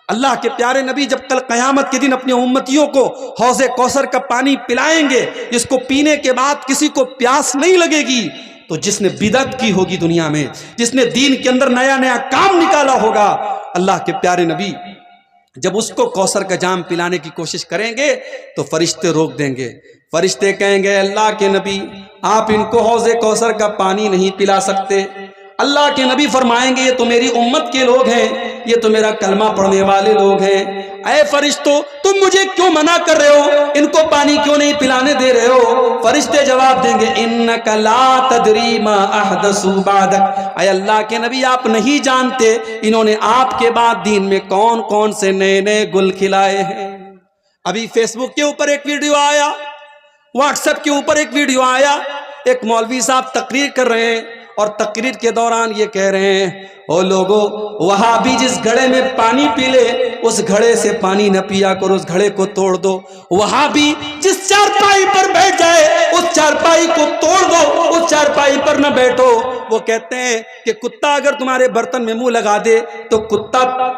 اللہ کے پیارے نبی جب کل قیامت کے دن اپنی امتیوں کو حوض کوثر کا پانی پلائیں گے، جس کو پینے کے بعد کسی کو پیاس نہیں لگے گی، تو جس نے بدعت کی ہوگی دنیا میں، جس نے دین کے اندر نیا نیا کام نکالا ہوگا، اللہ کے پیارے نبی جب اس کو کوثر کا جام پلانے کی کوشش کریں گے تو فرشتے روک دیں گے۔ فرشتے کہیں گے اللہ کے نبی آپ ان کو حوض کوثر کا پانی نہیں پلا سکتے۔ اللہ کے نبی فرمائیں گے یہ تو میری امت کے لوگ ہیں، یہ تو میرا کلمہ پڑھنے والے لوگ ہیں، اے فرشتوں تم مجھے کیوں منع کر رہے ہو، ان کو پانی کیوں نہیں پلانے دے رہے ہو؟ فرشتے جواب دیں گے انک لا تدری ما احدثوا بعدک، اے اللہ کے نبی آپ نہیں جانتے انہوں نے آپ کے بعد دین میں کون کون سے نئے نئے گل کھلائے ہیں۔ ابھی فیس بک کے اوپر ایک ویڈیو آیا، واٹس ایپ کے اوپر ایک ویڈیو آیا، ایک مولوی صاحب تقریر کر رہے ہیں اور تقریر کے دوران یہ کہہ رہے ہیں او لوگو وہابی جس گھڑے میں پانی پی لے اس گھڑے سے پانی نہ پیا کرو، اس گھڑے کو توڑ دو۔ وہابی جس چارپائی پر بیٹھ جائے اس چارپائی کو توڑ دو، اس چارپائی پر نہ بیٹھو۔ وہ کہتے ہیں کہ کتا اگر تمہارے برتن میں منہ لگا دے تو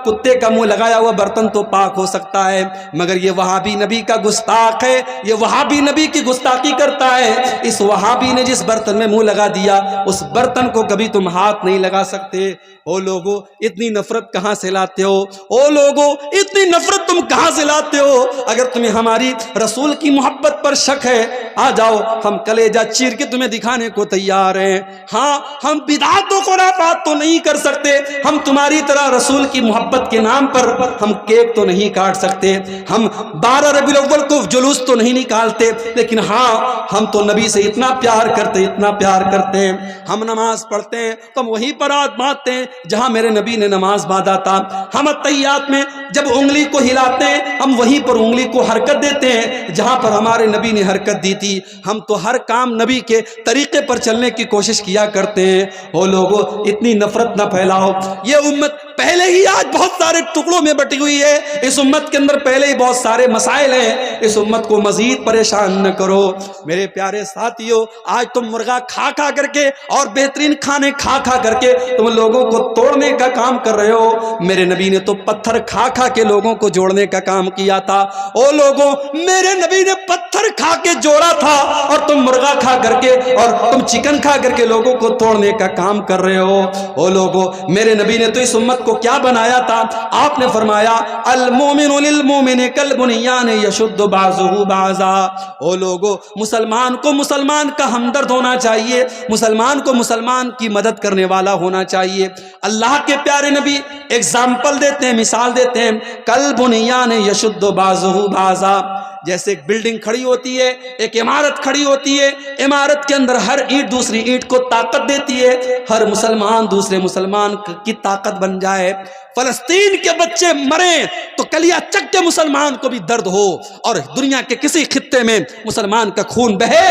کتے کا منہ لگایا ہوا برتن تو پاک ہو سکتا ہے، مگر یہ وہابی نبی کا گستاخ ہے، یہ وہابی نبی کی گستاخی کرتا ہے۔ اس وہابی نے جس برتن میں منہ لگا دیا اس برتن کو کبھی تم ہاتھ نہیں لگا سکتے۔ او لوگو اتنی نفرت کہاں سے لاتے ہو؟ او لوگو اتنی نفرت تم کہاں سے لاتے ہو؟ اگر تمہیں ہماری رسول کی محبت پر شک ہے آ جاؤ، ہم کلیجہ چیر کے تمہیں دکھانے کو تیار ہیں۔ ہاں ہم بدعات و خرافات تو نہیں کر سکتے، ہم تمہاری طرح رسول کی محبت کے نام پر ہم کیک تو نہیں کاٹ سکتے، ہم 12 ربیع الاول کو جلوس تو نہیں نکالتے، لیکن ہاں ہم تو نبی سے اتنا پیار کرتے، اتنا پیار کرتے ہیں، ہم نماز پڑھتے ہیں تو ہم وہیں پر ہاتھ باندھتے ہیں جہاں میرے نبی نے نماز باندھا تھا۔ ہم تحیات میں جب انگلی کو ہلاتے ہیں ہم وہیں پر انگلی کو حرکت دیتے ہیں جہاں پر ہمارے نبی نے حرکت دی تھی۔ ہم تو ہر کام نبی کے طریقے پر چلنے کی کوشش کیا کرتے ہیں۔ او لوگو اتنی نفرت نہ پھیلاؤ، یہ امت پہلے ہی آج بہت سارے ٹکڑوں میں بٹی ہوئی ہے، اس امت کے اندر پہلے ہی بہت سارے مسائل ہیں، اس امت کو مزید پریشان نہ کرو۔ میرے پیارے ساتھیو آج تم مرغا کھا کھا کر کے اور بہترین کھانے کھا کھا کر کے تم لوگوں کو توڑنے کا کام کر رہے ہو، میرے نبی نے تو پتھر کھا کھا کے لوگوں کو جوڑنے کا کام کیا تھا۔ او لوگوں میرے نبی نے پتھر کھا کے جوڑا تھا اور تم مرغا کھا کر کے اور تم چکن کھا کر کے لوگوں کو توڑنے کا کام کر رہے ہو۔ او لوگوں میرے نبی نے تو اس امت کو کیا بنایا تھا؟ آپ نے فرمایا المومن للمومن کالبنیان یشد بعضہ بعضا۔ او لوگوں مسلمان کو مسلمان کا ہمدرد ہونا چاہیے، مسلمان کو مسلمان کی مدد کرنے والا ہونا چاہیے۔ اللہ کے پیارے نبی ایگزامپل دیتے ہیں، مثال دیتے ہیں کالبنیان یشد بعضہ بعضا۔ جیسے ایک بلڈنگ کھڑی ہوتی ہے، ایک عمارت کھڑی ہوتی ہے، عمارت کے اندر ہر اینٹ دوسری اینٹ کو طاقت دیتی ہے، ہر مسلمان دوسرے مسلمان کی طاقت بن جائے۔ فلسطین کے بچے مریں تو کلیہ چک کے مسلمان کو بھی درد ہو، اور دنیا کے کسی خطے میں مسلمان کا خون بہے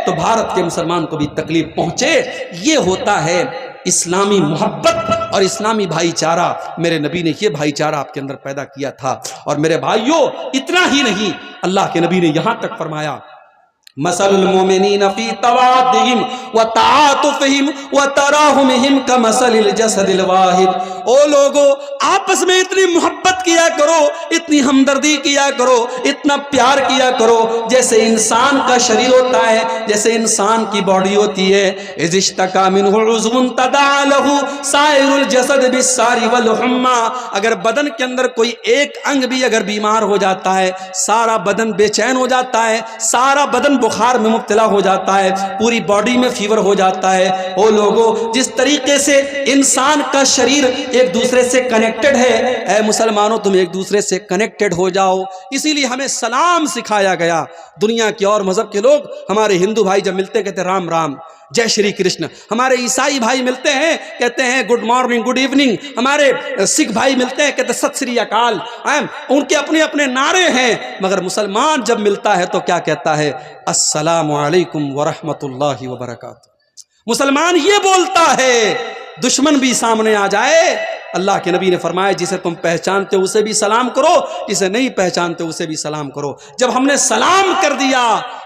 تو بھارت کے مسلمان کو بھی تکلیف پہنچے۔ یہ ہوتا ہے اسلامی محبت اور اسلامی بھائی چارہ۔ میرے نبی نے یہ بھائی چارہ آپ کے اندر پیدا کیا تھا۔ اور میرے بھائیوں اتنا ہی نہیں، اللہ کے نبی نے یہاں تک فرمایا مثل المؤمنین فی توادہم وتعاطفہم وتراحمہم کمثل الجسد الواحد۔ او لوگو آپس میں اتنی محبت کیا کرو، اتنی ہمدردی کیا کرو، اتنا پیار کیا کرو جیسے انسان کا شریر ہوتا ہے، جیسے انسان کی باڈی ہوتی ہے۔ اذ اشتکا منہ عضو تداعی لہ سائر الجسد بالسہر والحمى۔ اگر بدن کے اندر کوئی ایک انگ بھی اگر بیمار ہو جاتا ہے سارا بدن بے چین ہو جاتا ہے، سارا بدن بخار میں مبتلا ہو جاتا ہے، پوری باڈی میں فیور ہو جاتا ہے۔ او لوگو جس طریقے سے انسان کا شریر ایک دوسرے سے کنیکٹڈ ہے، اے مسلمانوں تم ایک دوسرے سے کنیکٹڈ ہو جاؤ۔ اسی لیے ہمیں سلام سکھایا گیا۔ دنیا کے اور مذہب کے لوگ ہمارے ہندو بھائی جب ملتے کہتے رام رام، جے شری کرشن۔ ہمارے عیسائی بھائی ملتے ہیں کہتے ہیں گڈ مارننگ، گڈ ایوننگ۔ ہمارے سکھ بھائی ملتے ہیں کہتے ہیں ست سری اکال۔ ان کے اپنے اپنے نعرے ہیں، مگر مسلمان جب ملتا ہے تو کیا کہتا ہے؟ السلام علیکم ورحمۃ اللہ وبرکاتہ۔ مسلمان یہ بولتا ہے، دشمن بھی سامنے آ جائے اللہ کے نبی نے فرمایا جسے تم پہچانتے ہو اسے بھی سلام کرو، جسے نہیں پہچانتے اسے بھی سلام کرو۔ جب ہم نے سلام کر دیا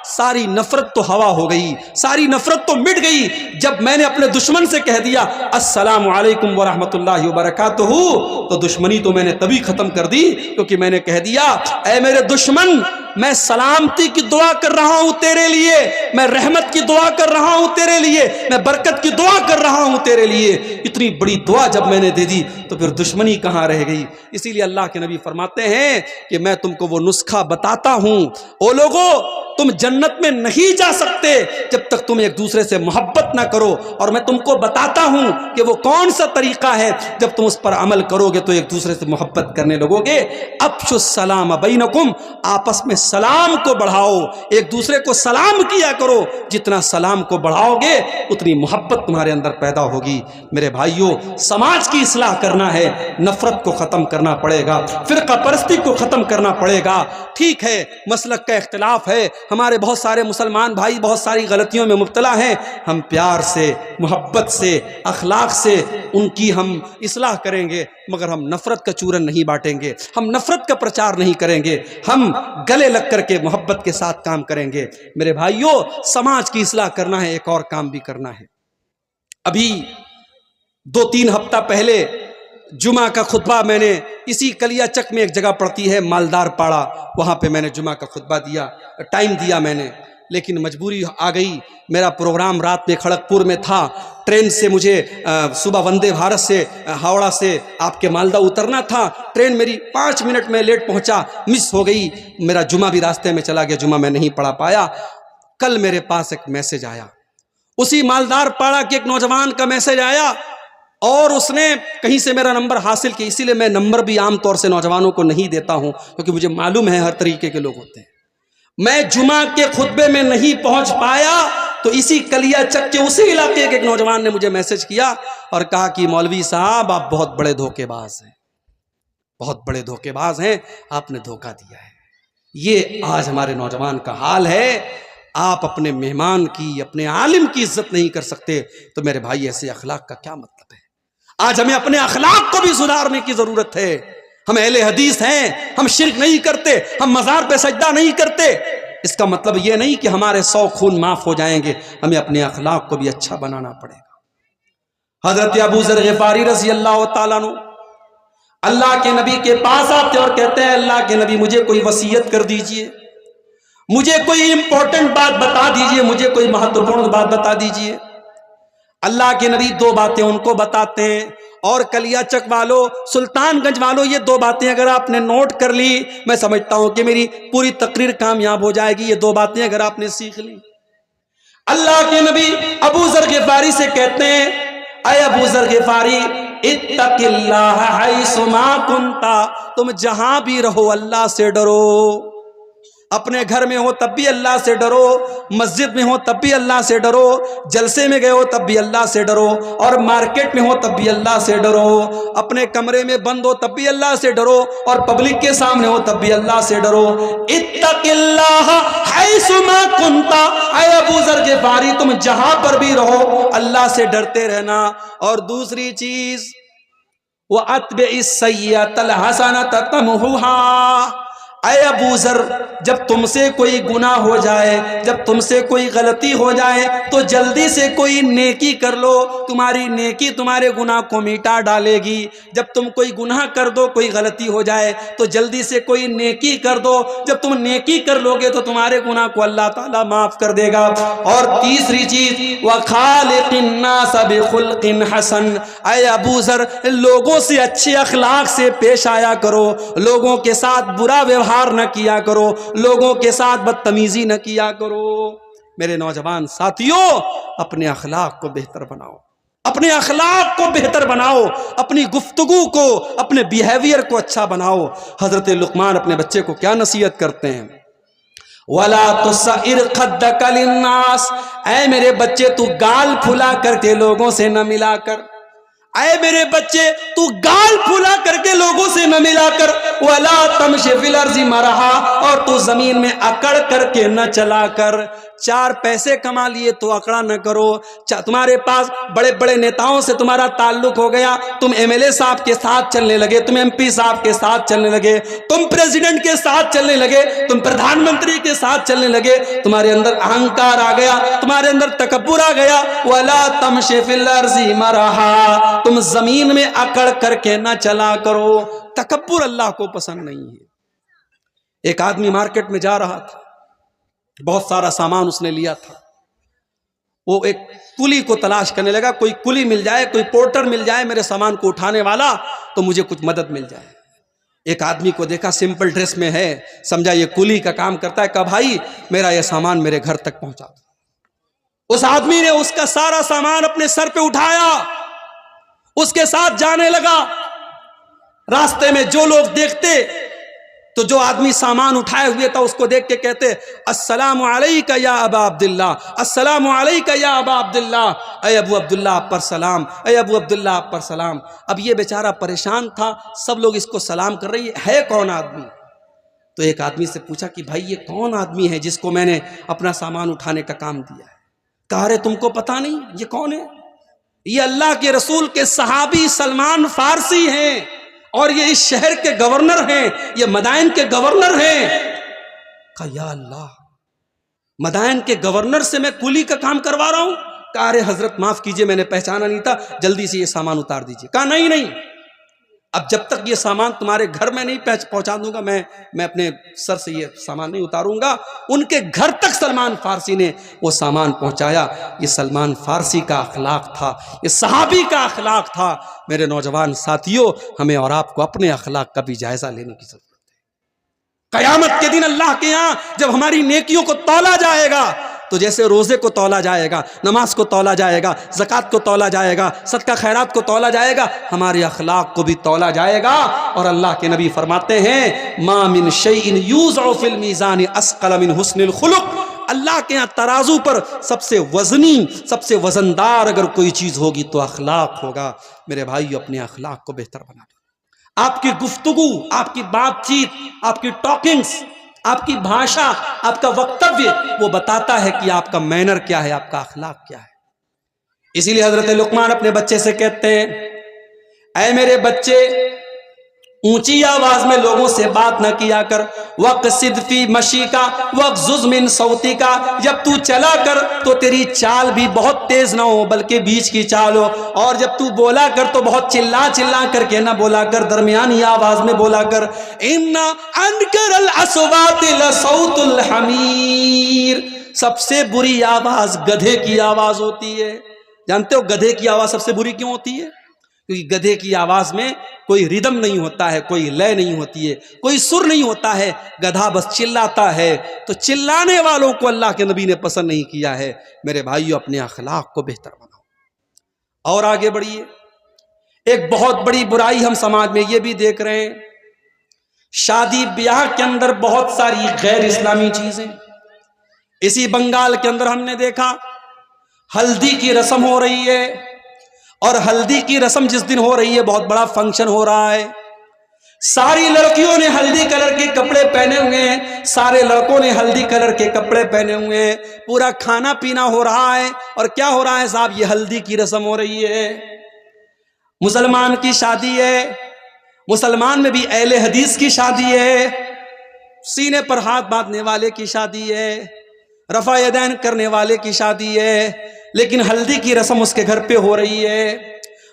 ساری نفرت تو ہوا ہو گئی، ساری نفرت تو مٹ گئی جب میں نے اپنے دشمن سے کہہ دیا السلام علیکم ورحمۃ اللہ وبرکاتہ، تو دشمنی تو میں نے تبھی ختم کر دی کیونکہ میں نے کہہ دیا اے میرے دشمن، میں سلامتی کی دعا کر رہا ہوں تیرے لیے، میں رحمت کی دعا کر رہا ہوں تیرے لیے، میں برکت کی دعا کر رہا ہوں تیرے لیے۔ اتنی بڑی دعا جب میں نے دے دی تو پھر دشمنی کہاں رہ گئی؟ اسی لیے اللہ کے نبی فرماتے ہیں کہ میں تم کو وہ نسخہ بتاتا ہوں، او لوگو تم جنت میں نہیں جا سکتے جب تک تم ایک دوسرے سے محبت نہ کرو، اور میں تم کو بتاتا ہوں کہ وہ کون سا طریقہ ہے، جب تم اس پر عمل کرو گے تو ایک دوسرے سے محبت کرنے لگو گے۔ افشوا السلام بینکم، آپس میں سلام کو بڑھاؤ، ایک دوسرے کو سلام کیا کرو، جتنا سلام کو بڑھاؤ گے اتنی محبت تمہارے اندر پیدا ہوگی۔ میرے بھائیوں، سماج کی اصلاح کرنا ہے، نفرت کو ختم کرنا پڑے گا، فرقہ پرستی کو ختم کرنا پڑے گا۔ ٹھیک ہے مسلک کا اختلاف ہے، ہمارے بہت سارے مسلمان بھائی بہت ساری غلطیوں میں مبتلا ہیں، ہم پیار سے، محبت سے، اخلاق سے ان کی ہم اصلاح کریں گے، مگر ہم نفرت کا چورن نہیں بانٹیں گے، ہم نفرت کا پرچار نہیں کریں گے، ہم گلے لگ کر کے محبت کے ساتھ کام کریں گے۔ میرے بھائیوں، سماج کی اصلاح کرنا ہے، ایک اور کام بھی کرنا ہے۔ ابھی 2-3 ہفتہ پہلے جمعہ کا خطبہ میں نے اسی کلیا چک میں ایک جگہ پڑتی ہے مالدار پاڑا، وہاں پہ میں نے جمعہ کا خطبہ دیا، ٹائم دیا میں نے، لیکن مجبوری آ گئی، میرا پروگرام رات میں کھڑگپور میں تھا، ٹرین سے مجھے صبح وندے بھارت سے ہاوڑا سے آپ کے مالدہ اترنا تھا، ٹرین میری 5 منٹ میں لیٹ پہنچا، مس ہو گئی، میرا جمعہ بھی راستے میں چلا گیا، جمعہ میں نہیں پڑھا پایا۔ کل میرے پاس ایک میسج آیا، اسی مالدار پاڑا کے ایک نوجوان کا میسج آیا، اور اس نے کہیں سے میرا نمبر حاصل کیا، اسی لیے میں نمبر بھی عام طور سے نوجوانوں کو نہیں دیتا ہوں کیونکہ مجھے معلوم ہے ہر طریقے کے لوگ ہوتے ہیں۔ میں جمعہ کے خطبے میں نہیں پہنچ پایا تو اسی کلیا چک کے اسی علاقے کے ایک نوجوان نے مجھے میسج کیا اور کہا کہ مولوی صاحب آپ بہت بڑے دھوکے باز ہیں، بہت بڑے دھوکے باز ہیں، آپ نے دھوکہ دیا ہے۔ یہ آج ہمارے نوجوان کا حال ہے۔ آپ اپنے مہمان کی، اپنے عالم کی عزت نہیں کر سکتے تو میرے بھائی ایسے اخلاق کا کیا مطلب ہے؟ آج ہمیں اپنے اخلاق کو بھی سدھارنے کی ضرورت ہے۔ ہم اہل حدیث ہیں، ہم شرک نہیں کرتے، ہم مزار پہ سجدہ نہیں کرتے، اس کا مطلب یہ نہیں کہ ہمارے 100 خون معاف ہو جائیں گے، ہمیں اپنے اخلاق کو بھی اچھا بنانا پڑے گا۔ حضرت ابو ذر غفاری رضی اللہ تعالیٰ عنہ اللہ کے نبی کے پاس آتے اور کہتے ہیں اللہ کے نبی مجھے کوئی وصیت کر دیجئے، مجھے کوئی امپورٹنٹ بات بتا دیجئے، مجھے کوئی مہتوپورن بات بتا دیجئے۔ اللہ کے نبی 2 باتیں ان کو بتاتے ہیں، اور کلیا چک والوں، سلطان گنج والوں، یہ 2 باتیں اگر آپ نے نوٹ کر لی، میں سمجھتا ہوں کہ میری پوری تقریر کامیاب ہو جائے گی۔ یہ 2 باتیں اگر آپ نے سیکھ لی، اللہ کے نبی ابو ذر غفاری سے کہتے ہیں اے ابو ذر غفاری اتق اللہ حیث ما کنت، تم جہاں بھی رہو اللہ سے ڈرو، اپنے گھر میں ہو تب بھی اللہ سے ڈرو، مسجد میں ہو تب بھی اللہ سے ڈرو، جلسے میں گئے ہو تب بھی اللہ سے ڈرو، اور مارکیٹ میں ہو تب بھی اللہ سے ڈرو، اپنے کمرے میں بند ہو تب بھی اللہ سے ڈرو، اور پبلک کے سامنے ہو تب بھی اللہ سے ڈرو۔ اتق اللہ حیث ما کنت، اے ابو ذر غفاری تم جہاں پر بھی رہو اللہ سے ڈرتے رہنا۔ اور دوسری چیز وَأَتْبِعِ السَّيِّئَةَ الْحَسَنَةَ تَمْحُوهَا، اے ابو ذر جب تم سے کوئی گناہ ہو جائے، جب تم سے کوئی غلطی ہو جائے تو جلدی سے کوئی نیکی کر لو، تمہاری نیکی تمہارے گناہ کو مٹا ڈالے گی۔ جب تم کوئی گناہ کر دو، کوئی غلطی ہو جائے تو جلدی سے کوئی نیکی کر دو، جب تم نیکی کر لو گے تو تمہارے گناہ کو اللہ تعالیٰ معاف کر دے گا۔ اور تیسری چیز وَخَالِقِ النَّاسَ بِخُلْقٍ حَسَنٍ، اے ابو ذر لوگوں سے اچھے اخلاق سے پیش آیا کرو، لوگوں کے ساتھ برا ویوہار نہ کیا کرو، لوگوں کے ساتھ بدتمیزی نہ کیا کرو۔ میرے نوجوان ساتھیوں، اپنے اخلاق کو بہتر بناؤ، اپنے اخلاق کو بہتر بناؤ، اپنی گفتگو کو، اپنے بیہیویئر کو اچھا بناؤ۔ حضرت لقمان اپنے بچے کو کیا نصیحت کرتے ہیں؟ وَلَا تُصَعِّرْ خَدَّكَ لِلنَّاسِ، اے میرے بچے تو گال پھلا کر کے لوگوں سے نہ ملا کر، اے میرے بچے تو گال پھلا کر کے لوگوں سے نہ ملا کر، وَلَا تَمْشِ فِي الْأَرْضِ مَرَحًا، اور تو زمین میں اکڑ کر کے نہ چلا کر۔ 4 پیسے کما لیے تو اکڑا نہ کرو. تمہارے پاس بڑے بڑے نیتاؤں سے تمہارا تعلق ہو گیا, تم ایم ایل اے صاحب کے ساتھ چلنے لگے, تم ایم پی صاحب کے ساتھ چلنے لگے, تم پریزیڈنٹ کے ساتھ چلنے لگے, تم پردھان منتری کے ساتھ چلنے لگے, تمہارے اندر اہنکار آ گیا, تمہارے اندر تکبر آ گیا. وَلَا تَمْشِ فِي الْأَرْضِ مَرَحًا, تم زمین میں اکڑ کر کے نہ چلا کرو. تکبر اللہ کو پسند نہیں ہے. ایک آدمی مارکیٹ میں جا رہا تھا, بہت سارا سامان اس نے لیا تھا. وہ ایک کلی کو تلاش کرنے لگا, کوئی کلی مل جائے, کوئی پورٹر مل جائے میرے سامان کو اٹھانے والا, تو مجھے کچھ مدد مل جائے. ایک آدمی کو دیکھا سمپل ڈریس میں ہے, سمجھا یہ کلی کا کام کرتا ہے, کہا بھائی میرا یہ سامان میرے گھر تک پہنچا دو. اس آدمی نے اس کا سارا سامان اپنے سر پہ اٹھایا, اس کے ساتھ جانے لگا. راستے میں جو لوگ دیکھتے تو جو آدمی سامان اٹھائے ہوئے تھا اس کو دیکھ کے کہتے السلام علیکہ یا ابا عبداللہ, السلام علیکہ یا ابا عبداللہ, اے ابو عبداللہ آپ پر سلام, اے ابو عبداللہ آپ پر سلام. اب یہ بیچارہ پریشان تھا, سب لوگ اس کو سلام کر رہی ہے کون آدمی؟ تو ایک آدمی سے پوچھا کہ بھائی یہ کون آدمی ہے جس کو میں نے اپنا سامان اٹھانے کا کام دیا ہے؟ کہا رہے تم کو پتا نہیں یہ کون ہے؟ یہ اللہ کے رسول کے صحابی سلمان فارسی ہیں, اور یہ اس شہر کے گورنر ہیں, یہ مدائن کے گورنر ہیں. کہا یا اللہ, مدائن کے گورنر سے میں کلی کا کام کروا رہا ہوں؟ کہا ارے حضرت معاف کیجئے میں نے پہچانا نہیں تھا, جلدی سے یہ سامان اتار دیجئے. کہا نہیں, اب جب تک یہ سامان تمہارے گھر میں نہیں پہنچا دوں گا میں اپنے سر سے یہ سامان نہیں اتاروں گا. ان کے گھر تک سلمان فارسی نے وہ سامان پہنچایا. یہ سلمان فارسی کا اخلاق تھا, یہ صحابی کا اخلاق تھا. میرے نوجوان ساتھیوں, ہمیں اور آپ کو اپنے اخلاق کا بھی جائزہ لینے کی ضرورت ہے. قیامت کے دن اللہ کے ہاں جب ہماری نیکیوں کو تولا جائے گا تو جیسے روزے کو تولا جائے گا, نماز کو تولا جائے گا, زکوٰۃ کو تولا جائے گا, صدقہ خیرات کو تولا جائے گا, ہمارے اخلاق کو بھی تولا جائے گا. اور اللہ کے نبی فرماتے ہیں ما من شیء یوضع فی المیزان اثقل من حسن الخلق, اللہ کے یہاں ترازو پر سب سے وزنی, سب سے وزندار اگر کوئی چیز ہوگی تو اخلاق ہوگا. میرے بھائیو, اپنے اخلاق کو بہتر بنا دو. آپ کی گفتگو, آپ کی بات چیت, آپ کی ٹاکنگز, آپ کی بھاشا, آپ کا وکتویہ وہ بتاتا ہے کہ آپ کا مینر کیا ہے, آپ کا اخلاق کیا ہے. اسی لیے حضرت لقمان اپنے بچے سے کہتے ہیں اے میرے بچے, اونچی آواز میں لوگوں سے بات نہ کیا کر. وَقْصِدْ فِي مَشِيكَ وَاغْضُضْ مِنْ صَوْتِكَ, جب تو چلا کر تو تیری چال بھی بہت تیز نہ ہو بلکہ بیچ کی چال ہو, اور جب تو بولا کر تو بہت چلا کر کے نہ بولا کر, درمیانی آواز میں بولا کر. إِنَّ أَنْكَرَ الْأَصْوَاتِ لَصَوْتُ الْحَمِيرِ, سب سے بری آواز گدھے کی آواز ہوتی ہے. جانتے ہو گدھے کی آواز سب سے بری کیوں ہوتی ہے؟ کیونکہ گدھے کی آواز میں کوئی ردم نہیں ہوتا ہے, کوئی لے نہیں ہوتی ہے, کوئی سر نہیں ہوتا ہے. گدھا بس چلاتا ہے. تو چلانے والوں کو اللہ کے نبی نے پسند نہیں کیا ہے. میرے بھائیو, اپنے اخلاق کو بہتر بناؤ. اور آگے بڑھیے. ایک بہت بڑی برائی ہم سماج میں یہ بھی دیکھ رہے ہیں, شادی بیاہ کے اندر بہت ساری غیر اسلامی چیزیں. اسی بنگال کے اندر ہم نے دیکھا ہلدی کی رسم ہو رہی ہے, اور ہلدی کی رسم جس دن ہو رہی ہے بہت بڑا فنکشن ہو رہا ہے. ساری لڑکیوں نے ہلدی کلر کے کپڑے پہنے ہوئے ہیں, سارے لڑکوں نے ہلدی کلر کے کپڑے پہنے ہوئے ہیں. پورا کھانا پینا ہو رہا ہے, اور کیا ہو رہا ہے صاحب, یہ ہلدی کی رسم ہو رہی ہے. مسلمان کی شادی ہے, مسلمان میں بھی اہل حدیث کی شادی ہے, سینے پر ہاتھ باندھنے والے کی شادی ہے, رفع یدین کرنے والے کی شادی ہے, لیکن ہلدی کی رسم اس کے گھر پہ ہو رہی ہے.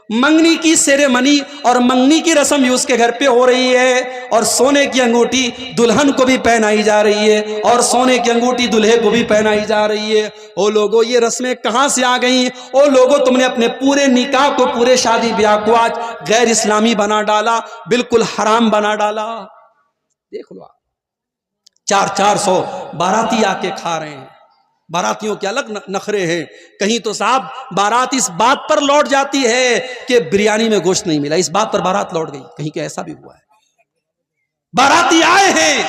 منگنی کی سیریمنی اور منگنی کی رسم بھی اس کے گھر پہ ہو رہی ہے, اور سونے کی انگوٹھی دلہن کو بھی پہنائی جا رہی ہے, اور سونے کی انگوٹھی دلہے کو بھی پہنائی جا رہی ہے. او لوگو, یہ رسمیں کہاں سے آ گئیں؟ او لوگو, تم نے اپنے پورے نکاح کو, پورے شادی بیاہ کو آج غیر اسلامی بنا ڈالا, بالکل حرام بنا ڈالا. دیکھ لو, 400 باراتی آ کے کھا رہے ہیں. باراتیوں کے الگ نخرے ہیں. کہیں تو صاحب بارات اس بات پر لوٹ جاتی ہے کہ بریانی میں گوشت نہیں ملا, اس بات پر بارات لوٹ گئی. کہیں کہ ایسا بھی ہوا ہے. باراتی آئے ہیں,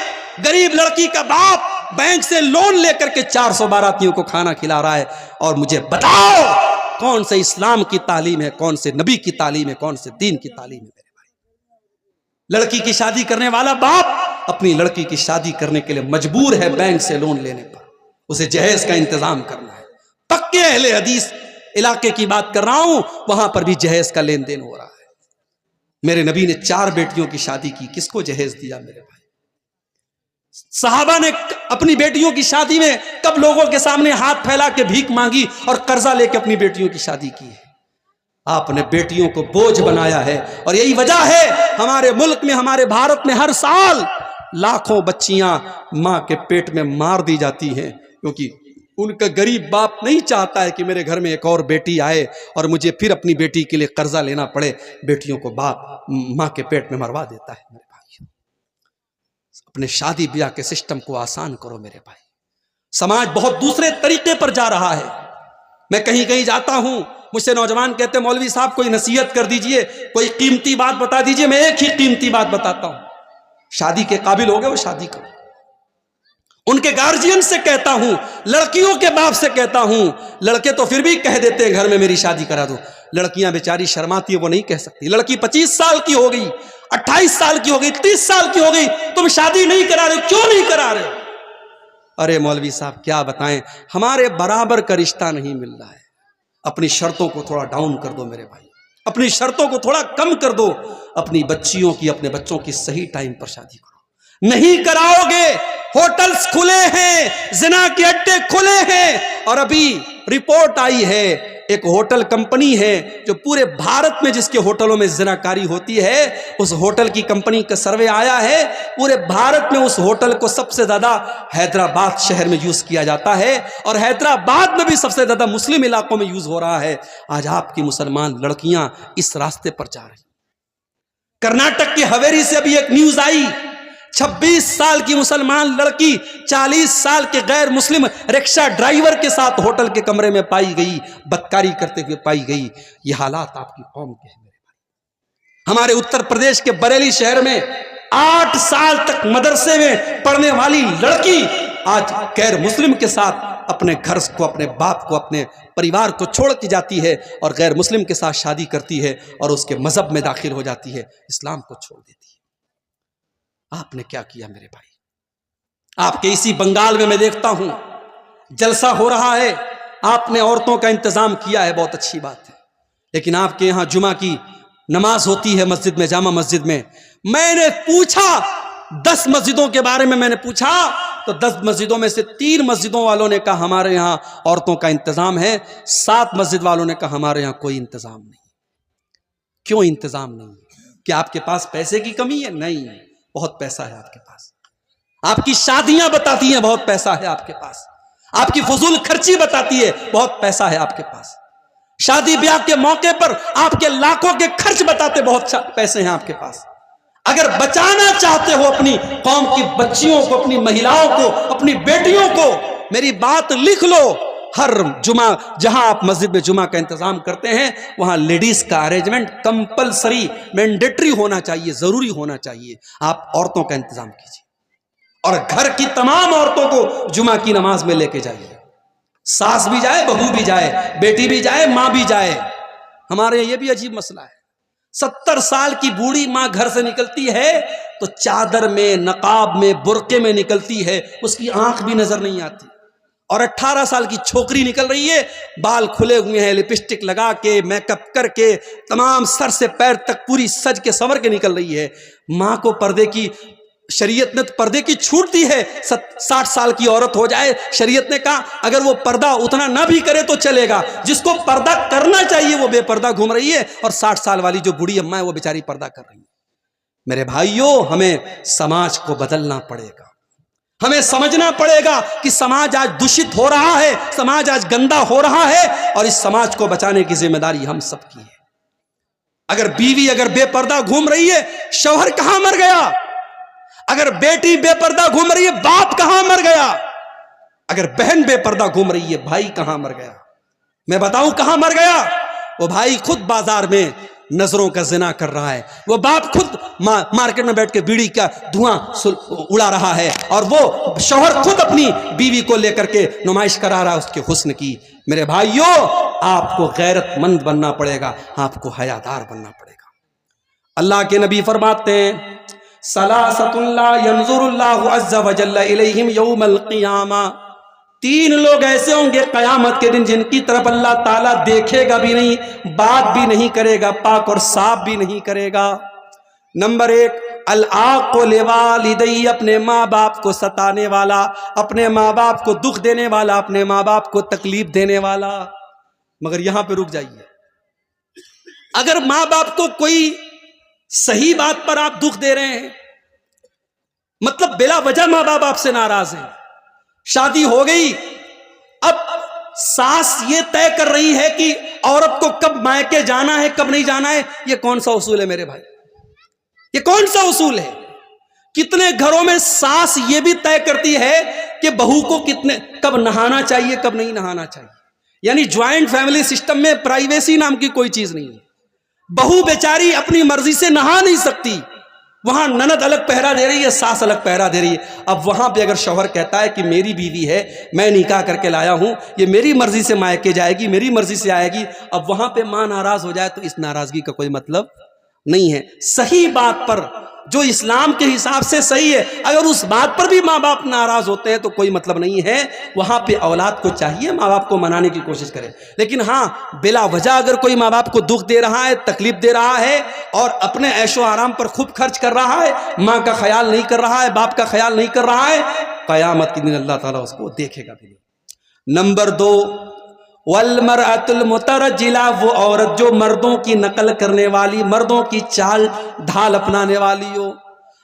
غریب لڑکی کا باپ بینک سے لون لے کر کے 400 باراتیوں کو کھانا کھلا رہا ہے. اور مجھے بتاؤ کون سے اسلام کی تعلیم ہے, کون سے نبی کی تعلیم ہے, کون سے دین کی تعلیم ہے؟ میرے بھائی, لڑکی کی شادی کرنے والا باپ اپنی لڑکی کی شادی کرنے کے لیے مجبور ہے بینک سے لون لینے پر. اسے جہیز کا انتظام کرنا ہے. پکے اہل حدیث علاقے کی بات کر رہا ہوں، وہاں پر بھی جہیز کا لین دین ہو رہا ہے. میرے نبی نے 4 بیٹیوں کی شادی کی، کس کو جہیز دیا میرے بھائی؟ صحابہ نے اپنی بیٹیوں کی شادی میں کب لوگوں کے سامنے ہاتھ پھیلا کے بھیک مانگی اور قرضہ لے کے اپنی بیٹیوں کی شادی کی ہے؟ آپ نے بیٹیوں کو بوجھ بنایا ہے. اور یہی وجہ ہے ہمارے ملک میں، ہمارے بھارت میں ہر سال لاکھوں بچیاں ماں کے پیٹ میں مار دی جاتی ہیں، کیونکہ ان کا غریب باپ نہیں چاہتا ہے کہ میرے گھر میں ایک اور بیٹی آئے اور مجھے پھر اپنی بیٹی کے لیے قرضہ لینا پڑے. بیٹیوں کو باپ ماں کے پیٹ میں مروا دیتا ہے. میرے بھائی، اپنے شادی بیاہ کے سسٹم کو آسان کرو میرے بھائی. سماج بہت دوسرے طریقے پر جا رہا ہے. میں کہیں کہیں جاتا ہوں، مجھ سے نوجوان کہتے ہیں مولوی صاحب کوئی نصیحت کر دیجئے، کوئی قیمتی بات بتا دیجئے. میں ایک ہی قیمتی بات بتاتا ہوں، شادی کے قابل ہو گئے وہ شادی کرو. ان کے گارجین سے کہتا ہوں، لڑکیوں کے باپ سے کہتا ہوں. لڑکے تو پھر بھی کہہ دیتے ہیں گھر میں میری شادی کرا دو. لڑکیاں بیچاری شرماتی ہیں، وہ نہیں کہہ سکتی. لڑکی 25 سال کی ہو گئی، 28 سال کی ہو گئی، 30 سال کی ہو گئی، تم شادی نہیں کرا رہے، کیوں نہیں کرا رہے؟ ارے مولوی صاحب کیا بتائیں، ہمارے برابر کا رشتہ نہیں مل رہا ہے. اپنی شرطوں کو تھوڑا ڈاؤن کر دو میرے بھائی، اپنی شرطوں کو تھوڑا کم کر دو. اپنی بچیوں کی، اپنے بچوں کی صحیح ٹائم پر شادی کرو. نہیں کراؤ گے، ہوٹلز کھلے ہیں، زنا کے اڈے کھلے ہیں. اور ابھی رپورٹ آئی ہے، ایک ہوٹل کمپنی ہے جو پورے بھارت میں جس کے ہوٹلوں میں زناکاری ہوتی ہے، اس ہوٹل کی کمپنی کا سروے آیا ہے، پورے بھارت میں اس ہوٹل کو سب سے زیادہ حیدرآباد شہر میں یوز کیا جاتا ہے، اور حیدرآباد میں بھی سب سے زیادہ مسلم علاقوں میں یوز ہو رہا ہے. آج آپ کی مسلمان لڑکیاں اس راستے پر جا رہی. کرناٹک کی حویری سے ابھی ایک نیوز آئی، 26 سال کی مسلمان لڑکی 40 سال کے غیر مسلم رکشہ ڈرائیور کے ساتھ ہوٹل کے کمرے میں پائی گئی، بدکاری کرتے ہوئے پائی گئی. یہ حالات آپ کی قوم کے ہیں میرے بھائی. ہمارے اتر پردیش کے بریلی شہر میں 8 سال تک مدرسے میں پڑھنے والی لڑکی آج غیر مسلم کے ساتھ اپنے گھر کو، اپنے باپ کو، اپنے پریوار کو چھوڑ کے جاتی ہے اور غیر مسلم کے ساتھ شادی کرتی ہے اور اس کے مذہب میں داخل ہو جاتی ہے، اسلام کو چھوڑ دیتی ہے. آپ نے کیا کیا میرے بھائی؟ آپ کے اسی بنگال میں دیکھتا ہوں جلسہ ہو رہا ہے، آپ نے عورتوں کا انتظام کیا ہے، بہت اچھی بات ہے. لیکن آپ کے یہاں جمعہ کی نماز ہوتی ہے مسجد میں، جامع مسجد میں. میں نے پوچھا 10 مسجدوں کے بارے میں، میں نے پوچھا تو 10 مسجدوں میں سے 3 مسجدوں والوں نے کہا ہمارے یہاں عورتوں کا انتظام ہے، 7 مسجد والوں نے کہا ہمارے یہاں کوئی انتظام نہیں. کیوں انتظام نہیں؟ کیا آپ کے پاس پیسے کی کمی ہے؟ نہیں، بہت پیسہ ہے آپ کے پاس. آپ کی شادیاں بتاتی ہیں بہت پیسہ ہے آپ کے پاس. آپ کی فضول خرچی بتاتی ہے بہت پیسہ ہے آپ کے پاس. شادی بیاہ کے موقع پر آپ کے لاکھوں کے خرچ بتاتے بہت پیسے ہیں آپ کے پاس. اگر بچانا چاہتے ہو اپنی قوم کی بچیوں کو، اپنی مہیلاؤں کو، اپنی بیٹیوں کو، میری بات لکھ لو. ہر جمعہ جہاں آپ مسجد میں جمعہ کا انتظام کرتے ہیں وہاں لیڈیز کا ارینجمنٹ کمپلسری، مینڈیٹری ہونا چاہیے، ضروری ہونا چاہیے. آپ عورتوں کا انتظام کیجیے اور گھر کی تمام عورتوں کو جمعہ کی نماز میں لے کے جائیے. ساس بھی جائے، بہو بھی جائے، بیٹی بھی جائے، ماں بھی جائے. ہمارے یہ بھی عجیب مسئلہ ہے، 70 سال کی بوڑھی ماں گھر سے نکلتی ہے تو چادر میں، نقاب میں، برقعے میں نکلتی ہے، اس کی آنکھ بھی نظر نہیں آتی. اور 18 سال کی چھوکری نکل رہی ہے، بال کھلے ہوئے ہیں، لپسٹک لگا کے، میک اپ کر کے، تمام سر سے پیر تک پوری سج کے سنور کے نکل رہی ہے. ماں کو پردے کی، شریعت نے پردے کی چھوٹ دی ہے. 60 سال کی عورت ہو جائے، شریعت نے کہا اگر وہ پردہ اتنا نہ بھی کرے تو چلے گا. جس کو پردہ کرنا چاہیے وہ بے پردہ گھوم رہی ہے، اور 60 سال والی جو بوڑھی اماں ہے وہ بیچاری پردہ کر رہی ہے. میرے بھائیوں، ہمیں سماج کو بدلنا پڑے گا. ہمیں سمجھنا پڑے گا کہ سماج آج دشت ہو رہا ہے، سماج آج گندا ہو رہا ہے، اور اس سماج کو بچانے کی ذمہ داری ہم سب کی ہے. اگر بیوی اگر بے پردہ گھوم رہی ہے، شوہر کہاں مر گیا؟ اگر بیٹی بے پردہ گھوم رہی ہے، باپ کہاں مر گیا؟ اگر بہن بے پردہ گھوم رہی ہے، بھائی کہاں مر گیا؟ میں بتاؤں کہاں مر گیا؟ وہ بھائی خود بازار میں نظروں کا زنا کر رہا ہے، وہ باپ خود مارکیٹ میں بیٹھ کے بیڑی کا دھواں اڑا رہا ہے، اور وہ شوہر خود اپنی بیوی کو لے کر کے نمائش کرا رہا ہے اس کے حسن کی. میرے بھائیوں، آپ کو غیرت مند بننا پڑے گا، آپ کو حیادار بننا پڑے گا. اللہ کے نبی فرماتے ہیں ثلاثۃ لا ينظر اللہ عز وجل الیہم یوم القیامہ. 3 لوگ ایسے ہوں گے قیامت کے دن جن کی طرف اللہ تعالیٰ دیکھے گا بھی نہیں، بات بھی نہیں کرے گا، پاک اور صاف بھی نہیں کرے گا۔ نمبر 1، العاق لوالدی، اپنے ماں باپ کو ستانے والا، اپنے ماں باپ کو دکھ دینے والا، اپنے ماں باپ کو تکلیف دینے والا۔ مگر یہاں پہ رک جائیے، اگر ماں باپ کو کوئی صحیح بات پر آپ دکھ دے رہے ہیں، مطلب بلا وجہ ماں باپ آپ سے ناراض ہیں، شادی ہو گئی، اب ساس یہ طے کر رہی ہے کہ عورت کو کب مائکے جانا ہے کب نہیں جانا ہے، یہ کون سا اصول ہے میرے بھائی؟ یہ کون سا اصول ہے؟ کتنے گھروں میں ساس یہ بھی طے کرتی ہے کہ بہو کو کب نہانا چاہیے کب نہیں نہانا چاہیے۔ یعنی جوائنٹ فیملی سسٹم میں پرائیویسی نام کی کوئی چیز نہیں ہے، بہو بیچاری اپنی مرضی سے نہا نہیں سکتی، وہاں نند الگ پہرا دے رہی ہے، ساس الگ پہرا دے رہی ہے۔ اب وہاں پہ اگر شوہر کہتا ہے کہ میری بیوی ہے، میں نکاح کر کے لایا ہوں، یہ میری مرضی سے مائکے جائے گی، میری مرضی سے آئے گی، اب وہاں پہ ماں ناراض ہو جائے تو اس ناراضگی کا کوئی مطلب نہیں ہے۔ صحیح بات پر جو اسلام کے حساب سے صحیح ہے، اگر اس بات پر بھی ماں باپ ناراض ہوتے ہیں تو کوئی مطلب نہیں ہے، وہاں پہ اولاد کو چاہیے ماں باپ کو منانے کی کوشش کرے۔ لیکن ہاں، بلا وجہ اگر کوئی ماں باپ کو دکھ دے رہا ہے، تکلیف دے رہا ہے اور اپنے عیش و آرام پر خوب خرچ کر رہا ہے، ماں کا خیال نہیں کر رہا ہے، باپ کا خیال نہیں کر رہا ہے، قیامت کے دن اللہ تعالیٰ اس کو دیکھے گا بھی نہیں۔ نمبر 2، والمرأة المترجلہ، وہ عورت جو مردوں کی نقل کرنے والی، مردوں کی چال ڈھال اپنانے والی ہو،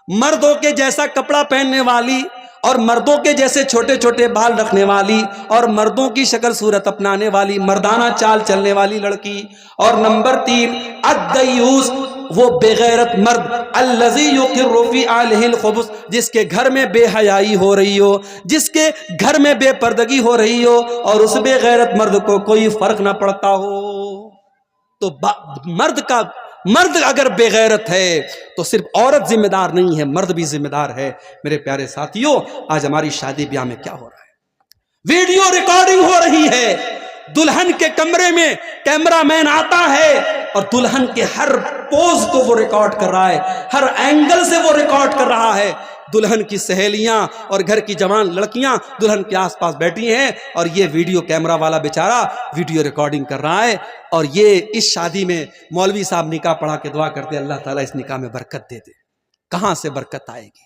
مردوں کے جیسا کپڑا پہننے والی اور مردوں کے جیسے چھوٹے چھوٹے بال رکھنے والی اور مردوں کی شکل صورت اپنانے والی، مردانہ چال چلنے والی لڑکی۔ اور نمبر 3، الدیوس، وہ بے غیرت مرد، الذی یقر فی اہلہ الخبث، جس کے گھر میں بے حیائی ہو رہی ہو، جس کے گھر میں بے پردگی ہو رہی ہو اور اس بے غیرت مرد کو کوئی فرق نہ پڑتا ہو۔ تو مرد اگر بے غیرت ہے تو صرف عورت ذمہ دار نہیں ہے، مرد بھی ذمہ دار ہے۔ میرے پیارے ساتھیوں، آج ہماری شادی بیاہ میں کیا ہو رہا ہے؟ ویڈیو ریکارڈنگ ہو رہی ہے، دلہن کے کمرے میں کیمرہ مین آتا ہے اور دلہن کے ہر پوز کو وہ ریکارڈ کر رہا ہے، ہر اینگل سے وہ ریکارڈ کر رہا ہے۔ دلہن کی سہیلیاں اور گھر کی جوان لڑکیاں دلہن کے آس پاس بیٹھی ہیں اور یہ ویڈیو کیمرہ والا بیچارہ ویڈیو ریکارڈنگ کر رہا ہے۔ اور یہ اس شادی میں مولوی صاحب نکاح پڑھا کے دعا کرتے اللہ تعالیٰ اس نکاح میں برکت دے دے۔ کہاں سے برکت آئے گی؟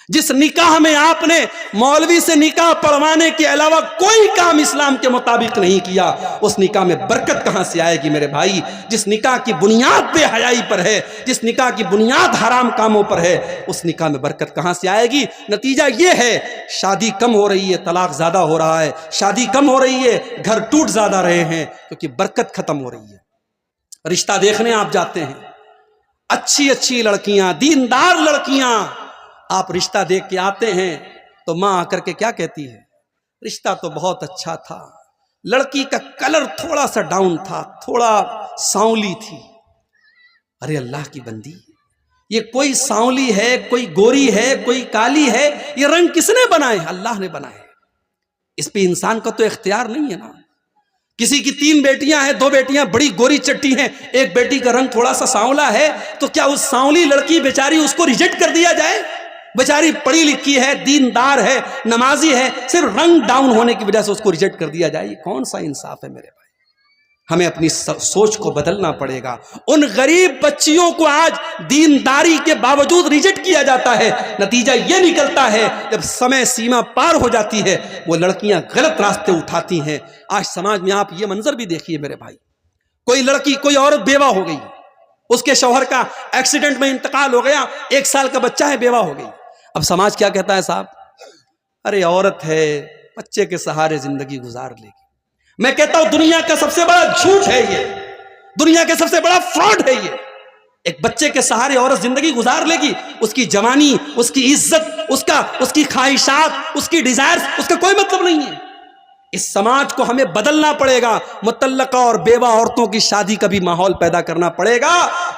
جس نکاح میں آپ نے مولوی سے نکاح پڑھوانے کے علاوہ کوئی کام اسلام کے مطابق نہیں کیا، اس نکاح میں برکت کہاں سے آئے گی میرے بھائی؟ جس نکاح کی بنیاد بے حیائی پر ہے، جس نکاح کی بنیاد حرام کاموں پر ہے، اس نکاح میں برکت کہاں سے آئے گی؟ نتیجہ یہ ہے، شادی کم ہو رہی ہے، طلاق زیادہ ہو رہا ہے، شادی کم ہو رہی ہے، گھر ٹوٹ زیادہ رہے ہیں، کیونکہ برکت ختم ہو رہی ہے۔ رشتہ دیکھنے آپ جاتے ہیں، اچھی اچھی لڑکیاں، دیندار لڑکیاں، آپ رشتہ دیکھ کے آتے ہیں تو ماں آ کر کے کیا کہتی ہے؟ رشتہ تو بہت اچھا تھا، لڑکی کا کلر تھوڑا سا ڈاؤن تھا، تھوڑا سانولی تھی۔ ارے اللہ کی بندی، یہ کوئی سانولی ہے، کوئی گوری ہے، کوئی کالی ہے، یہ رنگ کس نے بنائے؟ اللہ نے بنائے، اس پہ انسان کا تو اختیار نہیں ہے نا۔ کسی کی 3 بیٹیاں ہیں، 2 بیٹیاں بڑی گوری چٹی ہیں، ایک بیٹی کا رنگ تھوڑا سا سانولا ہے، تو کیا اس سانولی لڑکی بیچاری اس کو ریجیکٹ کر دیا جائے؟ بیچاری پڑھی لکھی ہے، دیندار ہے، نمازی ہے، صرف رنگ ڈاؤن ہونے کی وجہ سے اس کو ریجیکٹ کر دیا جائے؟ یہ کون سا انصاف ہے میرے بھائی؟ ہمیں اپنی سوچ کو بدلنا پڑے گا۔ ان غریب بچیوں کو آج دینداری کے باوجود ریجیکٹ کیا جاتا ہے، نتیجہ یہ نکلتا ہے جب سمے سیما پار ہو جاتی ہے وہ لڑکیاں غلط راستے اٹھاتی ہیں۔ آج سماج میں آپ یہ منظر بھی دیکھیے میرے بھائی، کوئی لڑکی، کوئی عورت بیوہ ہو گئی، اس کے شوہر کا ایکسیڈنٹ میں انتقال ہو گیا، 1 سال کا بچہ ہے، بیوہ ہو گئی۔ اب سماج کیا کہتا ہے؟ صاحب، ارے عورت ہے، بچے کے سہارے زندگی گزار لے گی۔ میں کہتا ہوں دنیا کا سب سے بڑا جھوٹ ہے یہ، دنیا کا سب سے بڑا فراڈ ہے یہ۔ ایک بچے کے سہارے عورت زندگی گزار لے گی، اس کی جوانی، اس کی عزت، اس کی خواہشات، اس کی ڈیزائرز، اس کا کوئی مطلب نہیں ہے۔ اس سماج کو ہمیں بدلنا پڑے گا، مطلقہ اور بیوہ عورتوں کی شادی کا بھی ماحول پیدا کرنا پڑے گا۔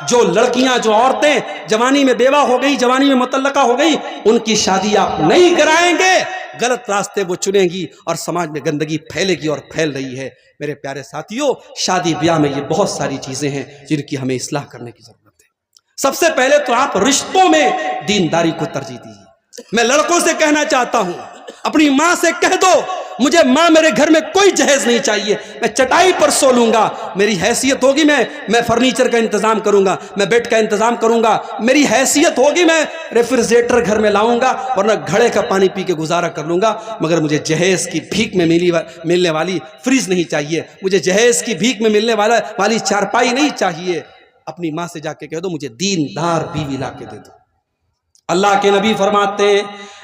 جو لڑکیاں، جو عورتیں جوانی میں بیوہ ہو گئی، جوانی میں مطلقہ ہو گئی، ان کی شادی آپ نہیں کرائیں گے، غلط راستے وہ چنیں گی اور سماج میں گندگی پھیلے گی اور پھیل رہی ہے۔ میرے پیارے ساتھیوں، شادی بیاہ میں یہ بہت ساری چیزیں ہیں جن کی ہمیں اصلاح کرنے کی ضرورت ہے۔ سب سے پہلے تو آپ رشتوں میں دینداری کو ترجیح دیجیے۔ میں لڑکوں سے کہنا چاہتا ہوں، اپنی ماں سے کہہ دو مجھے ماں میرے گھر میں کوئی جہیز نہیں چاہیے، میں چٹائی پر سو لوں گا، میری حیثیت ہوگی میں فرنیچر کا انتظام کروں گا، میں بیڈ کا انتظام کروں گا، میری حیثیت ہوگی میں ریفریجریٹر گھر میں لاؤں گا، ورنہ گھڑے کا پانی پی کے گزارا کر لوں گا، مگر مجھے جہیز کی بھیک میں ملنے والی فریج نہیں چاہیے، مجھے جہیز کی بھیک میں ملنے والی چارپائی نہیں چاہیے۔ اپنی ماں سے جا کے کہہ دو مجھے دیندار بیوی لا کے دے دو۔ اللہ کے نبی فرماتے ہیں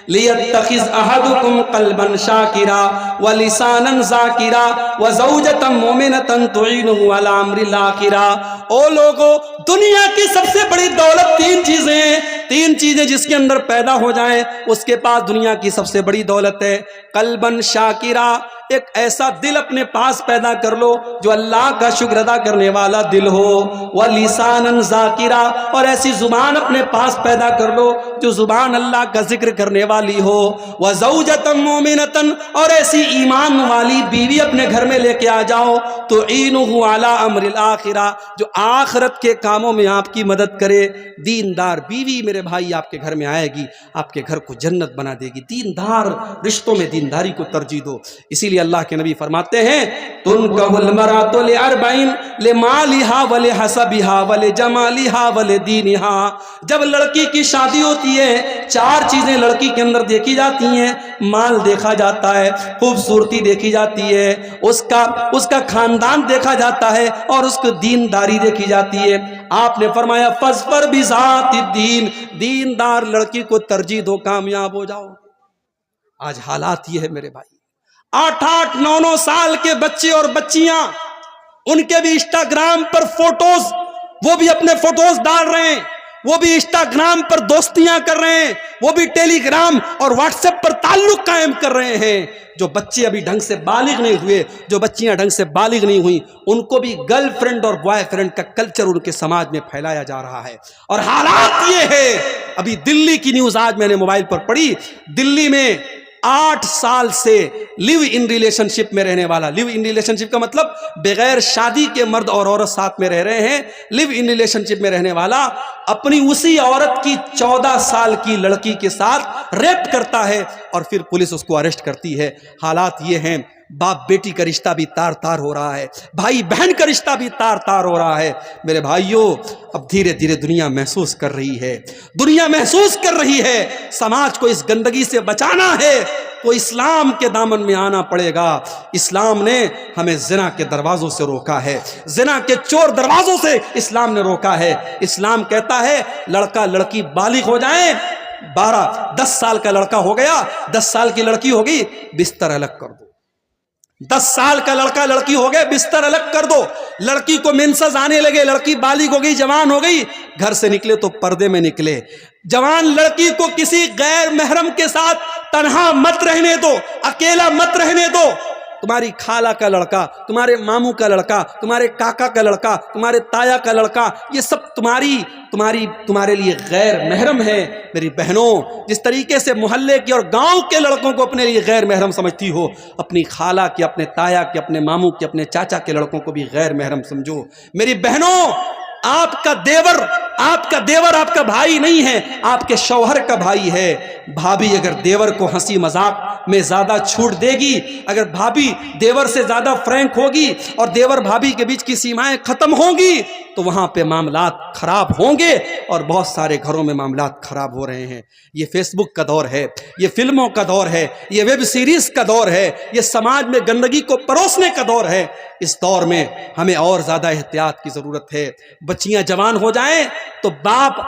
لِيَتَّخِذْ أَحَدُكُمْ قَلْبًا شَاكِرًا وَلِسَانًا ذَاكِرًا وَزَوْجَةً مُؤْمِنَةً تُعِينُهُ عَلَى أَمْرِ الْآخِرَةِ۔ او لوگو، دنیا کی سب سے بڑی دولت تین چیزیں ہیں، تین چیزیں جس کے اندر پیدا ہو جائیں اس کے پاس دنیا کی سب سے بڑی دولت ہے۔ قلبًا شاکرا، ایک ایسا دل اپنے پاس پیدا کر لو جو اللہ کا شکر ادا کرنے والا دل ہو، وَلِسَانًا ذَاكِرًا، اور ایسی زبان اپنے پاس پیدا کر لو جو زبان اللہ کا ذکر کرنے والی ہو، وَزَوْجَةً مُؤْمِنَةً، اور ایسی ایمان والی بیوی اپنے گھر میں لے کے آ جاؤ، تُعِينُهُ عَلَى أَمْرِ الْآخِرَةِ، جو آخرت کے کاموں میں آپ کی مدد کرے۔ دیندار بیوی میرے بھائی آپ کے گھر میں آئے گی، آپ کے گھر کو جنت بنا دے گی۔ دیندار رشتوں میں دینداری کو ترجیح دو۔ اسی لیے اللہ کے نبی فرماتے ہیں تُنْكَحُ الْمَرْأَةُ لِأَرْبَعٍ لِمَالِهَا وَلِحَسَبِهَا وَلِجَمَالِهَا وَلِدِينِهَا۔ جب لڑکی کی شادی ہوتی ہے، چار چیزیں لڑکی کے اندر دیکھی جاتی ہیں، مال دیکھا جاتا ہے، خوبصورتی دیکھی جاتی ہے، اس کا خاندان دیکھا جاتا ہے، اور اس کو دینداری دیکھی جاتی ہے۔ آپ نے فرمایا فَاظْفَرْ بِذَاتِ الدِّينِ، دیندار لڑکی کو ترجیح دو، کامیاب ہو جاؤ۔ آج حالات یہ ہے میرے بھائی، 8-8 9-9 سال کے بچے اور بچیاں، ان کے بھی انسٹاگرام پر فوٹوز، وہ بھی اپنے فوٹوز ڈال رہے ہیں، وہ بھی انسٹاگرام پر دوستیاں کر رہے ہیں، وہ بھی ٹیلی گرام اور واٹس ایپ پر تعلق قائم کر رہے ہیں۔ جو بچے ابھی ڈھنگ سے بالغ نہیں ہوئے، جو بچیاں ڈھنگ سے بالغ نہیں ہوئیں، ان کو بھی گرل فرینڈ اور بوائے فرینڈ کا کلچر ان کے سماج میں پھیلایا جا رہا ہے۔ اور حالات یہ ہے، ابھی دلی کی نیوز آج میں نے موبائل پر پڑھی، دلی میں 8 سال سے لیو ان ریلیشن شپ میں رہنے والا، لیو ان ریلیشن شپ کا مطلب بغیر شادی کے مرد اور عورت ساتھ میں رہ رہے ہیں، لیو ان ریلیشن شپ میں رہنے والا اپنی اسی عورت کی 14 سال کی لڑکی کے ساتھ ریپ کرتا ہے، اور پھر پولیس اس کو اریسٹ کرتی ہے۔ حالات یہ ہیں، باپ بیٹی کا رشتہ بھی تار تار ہو رہا ہے، بھائی بہن کا رشتہ بھی تار تار ہو رہا ہے۔ میرے بھائیوں، اب دھیرے دھیرے دنیا محسوس کر رہی ہے، دنیا محسوس کر رہی ہے، سماج کو اس گندگی سے بچانا ہے تو اسلام کے دامن میں آنا پڑے گا۔ اسلام نے ہمیں زنا کے دروازوں سے روکا ہے، زنا کے چور دروازوں سے اسلام نے روکا ہے۔ اسلام کہتا ہے لڑکا لڑکی بالغ ہو جائیں، 10 سال کا لڑکا ہو گیا، 10 سال کی لڑکی ہوگی، بستر الگ کر دو۔ 10 سال کا لڑکا لڑکی ہو گئے، بستر الگ کر دو۔ لڑکی کو مینسز آنے لگے، لڑکی بالغ ہو گئی، جوان ہو گئی، گھر سے نکلے تو پردے میں نکلے۔ جوان لڑکی کو کسی غیر محرم کے ساتھ تنہا مت رہنے دو، اکیلا مت رہنے دو۔ تمہاری خالہ کا لڑکا، تمہارے ماموں کا لڑکا، تمہارے کاکا کا لڑکا، تمہارے تایا کا لڑکا، یہ سب تمہارے لیے غیر محرم ہے۔ میری بہنوں، جس طریقے سے محلے کے اور گاؤں کے لڑکوں کو اپنے لیے غیر محرم سمجھتی ہو، اپنی خالہ کے، اپنے تایا کے، اپنے ماموں کے، اپنے چاچا کے لڑکوں کو بھی غیر محرم سمجھو۔ میری بہنوں، آپ کا دیور آپ کا بھائی نہیں ہے، آپ کے شوہر کا بھائی ہے۔ بھابھی اگر دیور کو ہنسی مذاق میں زیادہ چھوٹ دے گی، اگر بھابھی دیور سے زیادہ فرینک ہوگی اور دیور بھابھی کے بیچ کی سیمائیں ختم ہوں گی، تو وہاں پہ معاملات خراب ہوں گے، اور بہت سارے گھروں میں معاملات خراب ہو رہے ہیں۔ یہ فیس بک کا دور ہے، یہ فلموں کا دور ہے، یہ ویب سیریز کا دور ہے، یہ سماج میں گندگی کو پروسنے کا دور ہے۔ اس دور میں ہمیں اور زیادہ احتیاط کی ضرورت ہے۔ بچیاں جوان ہو جائیں تو باپ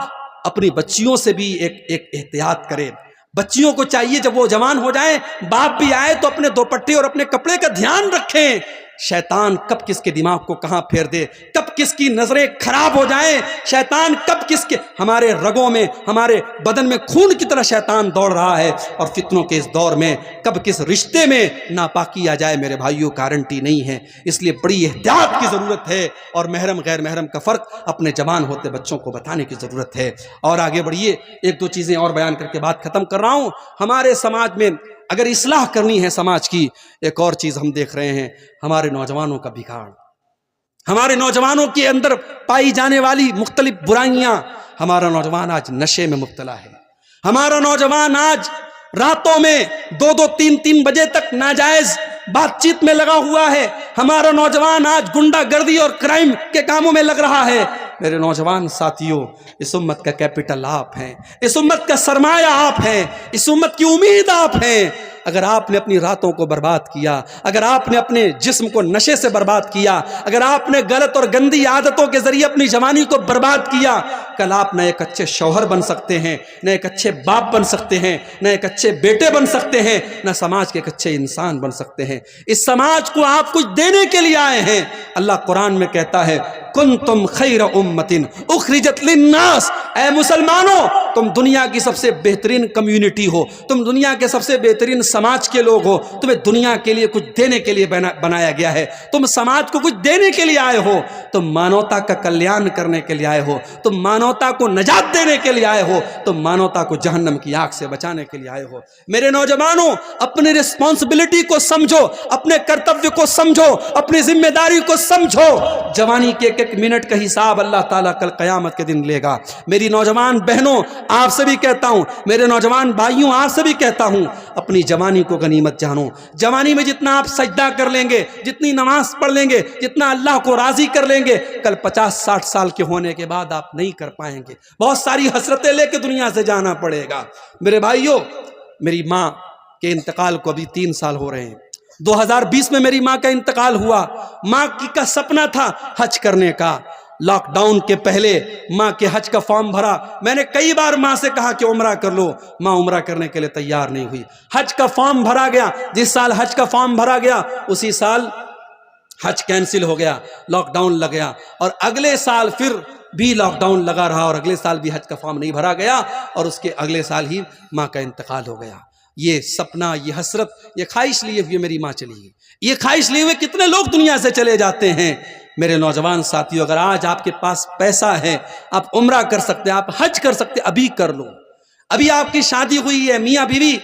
اپنی بچیوں سے بھی ایک احتیاط کرے۔ بچیوں کو چاہیے جب وہ جوان ہو جائیں، باپ بھی آئے تو اپنے دوپٹے اور اپنے کپڑے کا دھیان رکھیں۔ شیطان کب کس کے دماغ کو کہاں پھیر دے، کب کس کی نظریں خراب ہو جائیں، شیطان کب کس کے، ہمارے رگوں میں، ہمارے بدن میں خون کی طرح شیطان دوڑ رہا ہے، اور فتنوں کے اس دور میں کب کس رشتے میں ناپاکی آ جائے میرے بھائیوں، گارنٹی نہیں ہے۔ اس لیے بڑی احتیاط کی ضرورت ہے، اور محرم غیر محرم کا فرق اپنے جوان ہوتے بچوں کو بتانے کی ضرورت ہے۔ اور آگے بڑھیے، 1-2 چیزیں اور بیان کر کے بات ختم کر رہا ہوں۔ ہمارے سماج میں اگر اصلاح کرنی ہے سماج کی، ایک اور چیز ہم دیکھ رہے ہیں، ہمارے نوجوانوں کا بگاڑ، ہمارے نوجوانوں کے اندر پائی جانے والی مختلف برائیاں۔ ہمارا نوجوان آج نشے میں مبتلا ہے، ہمارا نوجوان آج راتوں میں 2-2 3-3 بجے تک ناجائز بات چیت میں لگا ہوا ہے. ہمارا نوجوان آج گنڈا گردی اور کرائم کے کاموں میں لگ رہا ہے. میرے نوجوان ساتھیوں، اس امت کا کیپٹل آپ ہیں، اس امت کا سرمایہ آپ ہیں، اس امت کی امید آپ ہیں. اگر آپ نے اپنی راتوں کو برباد کیا، اگر آپ نے اپنے جسم کو نشے سے برباد کیا، اگر آپ نے غلط اور گندی عادتوں کے ذریعے اپنی جوانی کو برباد کیا، کل آپ نہ ایک اچھے شوہر بن سکتے ہیں، نہ ایک اچھے باپ بن سکتے ہیں، نہ ایک اچھے بیٹے بن سکتے ہیں، نہ سماج کے ایک اچھے انسان بن سکتے ہیں. اس سماج کو آپ کچھ دینے کے لیے آئے ہیں. اللہ قرآن میں کہتا ہے کنتم خیر امت اخرجت للناس، اے مسلمانوں تم دنیا کی سب سے بہترین کمیونٹی ہو، تم دنیا کے سب سے بہترین سماج کے لوگ ہو. تمہیں دنیا کے لیے کچھ دینے کے لیے بنایا گیا ہے. تم سماج کو کچھ دینے کے لیے آئے ہو، تم مانوتا کا کلیان کرنے کے لیے آئے ہو، تم مانوتا کو نجات دینے کے لیے آئے ہو، تم مانوتا کو جہنم کی آگ سے بچانے کے لیے آئے ہو. میرے نوجوانوں، اپنی رسپانسبلٹی کو سمجھو، اپنے کرتویہ کو سمجھو، اپنی ذمہ داری کو سمجھو. جوانی کے ایک منٹ کا حساب اللہ تعالیٰ کل قیامت کے دن لے گا. میری نوجوان بہنوں آپ سے بھی کہتا ہوں، میرے نوجوان بھائیوں آپ سے بھی کہتا ہوں، اپنی جوانی کو غنیمت جانو. جوانی میں جتنا آپ سجدہ کر لیں گے، جتنی نماز پڑھ لیں گے، جتنا اللہ کو راضی کر لیں گے، کل 50-60 سال کے ہونے کے بعد آپ نہیں کر پائیں گے. بہت ساری حسرتیں لے کے دنیا سے جانا پڑے گا. میرے بھائیوں، میری ماں کے انتقال کو ابھی 3 سال ہو رہے ہیں. 2020 میں میری ماں کا انتقال ہوا. ماں کا سپنا تھا حج کرنے کا. لاک ڈاؤن کے پہلے ماں کے حج کا فارم بھرا. میں نے کئی بار ماں سے کہا کہ عمرہ کر لو، ماں عمرہ کرنے کے لیے تیار نہیں ہوئی. حج کا فارم بھرا گیا. جس سال حج کا فارم بھرا گیا اسی سال حج کینسل ہو گیا، لاک ڈاؤن لگ گیا. اور اگلے سال پھر بھی لاک ڈاؤن لگا رہا اور اگلے سال بھی حج کا فارم نہیں بھرا گیا اور اس کے اگلے سال ہی ماں کا انتقال ہو گیا. یہ سپنا، یہ حسرت، یہ خواہش لیے ہوئے میری ماں چلی گئی. یہ خواہش لیے ہوئے کتنے لوگ دنیا سے چلے جاتے ہیں. میرے نوجوان ساتھیوں، اگر آج آپ کے پاس پیسہ ہے، آپ عمرہ کر سکتے، آپ حج کر سکتے، ابھی کر لو. ابھی آپ کی شادی ہوئی ہے، میاں بیوی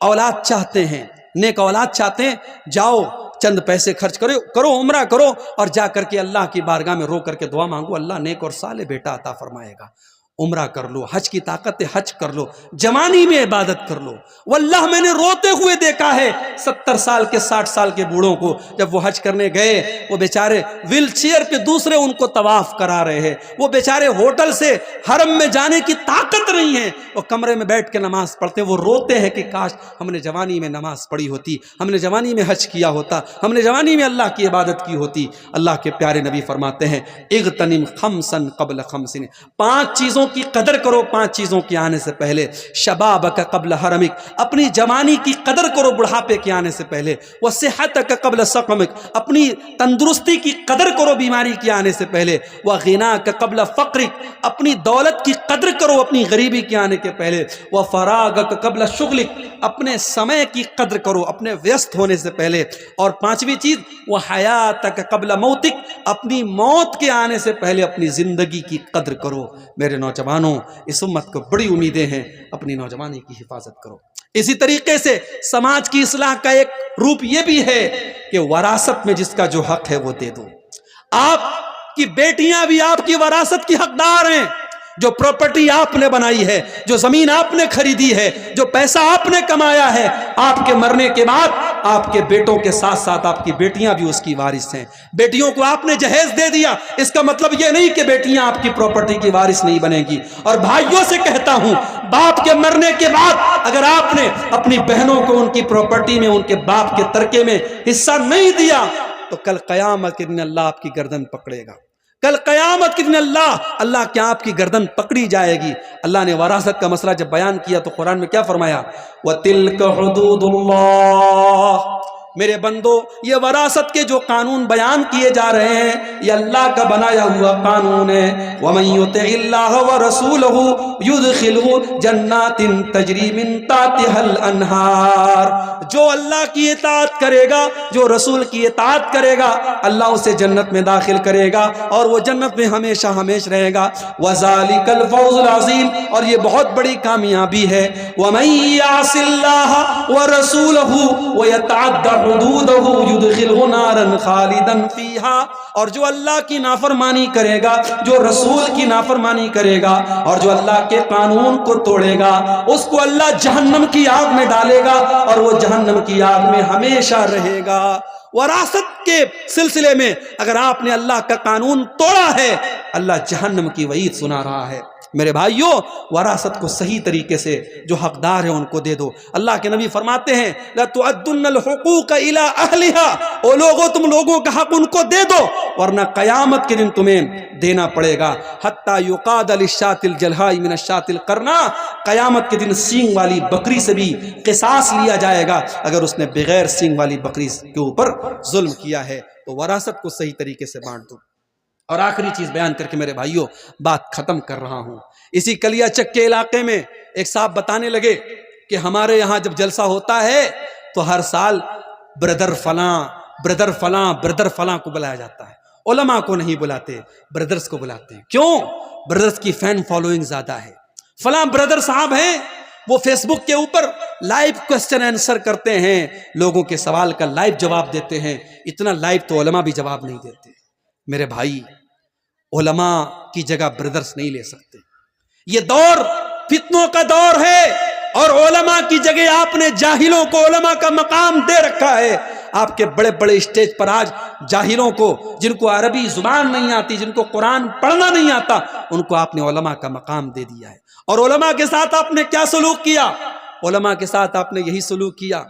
اولاد چاہتے ہیں، نیک اولاد چاہتے ہیں، جاؤ چند پیسے خرچ کرو، عمرہ کرو اور جا کر کے اللہ کی بارگاہ میں رو کر کے دعا مانگو، اللہ نیک اور صالح بیٹا عطا فرمائے گا. عمرہ کر لو، حج کی طاقت ہے حج کر لو، جوانی میں عبادت کر لو. واللہ میں نے روتے ہوئے دیکھا ہے 70 سال کے 60 سال کے بوڑھوں کو، جب وہ حج کرنے گئے وہ بیچارے ویل چیئر پہ دوسرے ان کو طواف کرا رہے ہیں. وہ بیچارے ہوٹل سے حرم میں جانے کی طاقت نہیں ہے، وہ کمرے میں بیٹھ کے نماز پڑھتے ہیں. وہ روتے ہیں کہ کاش ہم نے جوانی میں نماز پڑھی ہوتی، ہم نے جوانی میں حج کیا ہوتا، ہم نے جوانی میں اللہ کی عبادت کی ہوتی. اللہ کے پیارے نبی فرماتے ہیں اغتنم خمسا قبل خمس، 5 چیزوں کی قدر کرو 5 چیزوں کے آنے سے پہلے. شبابک قبل حرمک، اپنی جوانی کی قدر کرو بڑھاپے کے آنے سے پہلے. وصحتک قبل سقمک، اپنی تندرستی کی قدر کرو بیماری کے آنے سے پہلے. وغناک قبل فقرک، اپنی دولت کی قدر کرو اپنی غریبی کے آنے کے پہلے. وفراغک قبل شغلک، اپنے سمے کی قدر کرو اپنے ویست ہونے سے پہلے. اور 5ویں چیز وحیاتک قبل موتک، اپنی موت کے آنے سے پہلے اپنی زندگی کی قدر کرو. میرے نوجوانوں، اس امت کو بڑی امیدیں ہیں، اپنی نوجوانی کی حفاظت کرو. اسی طریقے سے سماج کی اصلاح کا ایک روپ یہ بھی ہے کہ وراثت میں جس کا جو حق ہے وہ دے دو. آپ کی بیٹیاں بھی آپ کی وراثت کی حقدار ہیں. جو پراپرٹی آپ نے بنائی ہے، جو زمین آپ نے خریدی ہے، جو پیسہ آپ نے کمایا ہے، آپ کے مرنے کے بعد آپ کے بیٹوں کے ساتھ ساتھ آپ کی بیٹیاں بھی اس کی وارث ہیں. بیٹیوں کو آپ نے جہیز دے دیا، اس کا مطلب یہ نہیں کہ بیٹیاں آپ کی پراپرٹی کی وارث نہیں بنیں گی. اور بھائیوں سے کہتا ہوں، باپ کے مرنے کے بعد اگر آپ نے اپنی بہنوں کو ان کی پراپرٹی میں، ان کے باپ کے ترکے میں حصہ نہیں دیا تو کل قیامت کے دن اللہ آپ کی گردن پکڑے گا. کل قیامت کے دن اللہ کیا آپ کی گردن پکڑی جائے گی. اللہ نے وراثت کا مسئلہ جب بیان کیا تو قرآن میں کیا فرمایا؟ وَتِلْكَ حُدُودُ اللَّهِ، میرے بندو یہ وراثت کے جو قانون بیان کیے جا رہے ہیں یہ اللہ کا بنایا ہوا قانون ہے. وَمَن يُطِعِ اللَّهَ وَرَسُولَهُ يُدْخِلْهُ جَنَّاتٍ تَجْرِي مِن تَحْتِهَا الْأَنْهَارُ، جو اللہ کی اطاعت کرے گا، جو رسول کی اطاعت کرے گا، اللہ اسے جنت میں داخل کرے گا اور وہ جنت میں ہمیشہ ہمیشہ رہے گا. وَذَلِكَ الْفَوْزُ الْعَظِيمُ، اور یہ بہت بڑی کامیابی ہے. وَمَن يَعْصِ اللَّهَ وَرَسُولَهُ وَيَتَعَدَّ حدودہ یدخلہ نارا خالدا فیہا، اور جو اللہ کی نافرمانی کرے گا، جو رسول کی نافرمانی کرے گا اور جو اللہ کے قانون کو توڑے گا، اس کو اللہ جہنم کی آگ میں ڈالے گا اور وہ جہنم کی آگ میں ہمیشہ رہے گا۔ وراثت کے سلسلے میں اگر آپ نے اللہ کا قانون توڑا ہے، اللہ جہنم کی وعید سنا رہا ہے۔ میرے بھائیوں، وراثت کو صحیح طریقے سے جو حقدار ہیں ان کو دے دو۔ اللہ کے نبی فرماتے ہیں لَتُؤَدُّنَّ الْحُقُوقَ إِلَىٰ أَهْلِهَا، او لوگوں تم لوگوں کا حق ان کو دے دو، ورنہ قیامت کے دن تمہیں دینا پڑے گا۔ حَتَّى يُقَادَ لِلشَّاةِ الْجَلْحَاءِ مِنَ الشَّاةِ الْقَرْنَاءِ، قیامت کے دن سینگ والی بکری سے بھی قصاص لیا جائے گا اگر اس نے بغیر سینگ والی بکری کے اوپر ظلم کیا ہے۔ تو وراثت کو صحیح طریقے سے بانٹ دو۔ اور آخری چیز بیان کر کے میرے بھائیوں بات ختم کر رہا ہوں۔ اسی کلیا چک کے علاقے میں ایک صاحب بتانے لگے کہ ہمارے یہاں جب جلسہ ہوتا ہے تو ہر سال بردر فلاں بردر فلاں بردر فلاں کو بلایا جاتا ہے، علماء کو نہیں بلاتے، بردرز کو بلاتے ہیں۔ کیوں؟ بردرز کی فین فالوئنگ زیادہ ہے۔ فلاں بردر صاحب ہیں، وہ فیس بک کے اوپر لائیو کوسچن آنسر کرتے ہیں، لوگوں کے سوال کا لائیو جواب دیتے ہیں۔ اتنا لائیو تو علماء بھی جواب نہیں دیتے۔ میرے بھائی، علماء کی جگہ بردرز نہیں لے سکتے۔ یہ دور فتنوں کا دور ہے، اور علماء کی جگہ آپ نے جاہلوں کو علماء کا مقام دے رکھا ہے۔ آپ کے بڑے بڑے اسٹیج پر آج جاہلوں کو، جن کو عربی زبان نہیں آتی، جن کو قرآن پڑھنا نہیں آتا، ان کو آپ نے علماء کا مقام دے دیا ہے۔ اور علماء کے ساتھ آپ نے کیا سلوک کیا؟ علماء کے ساتھ آپ نے یہی سلوک کیا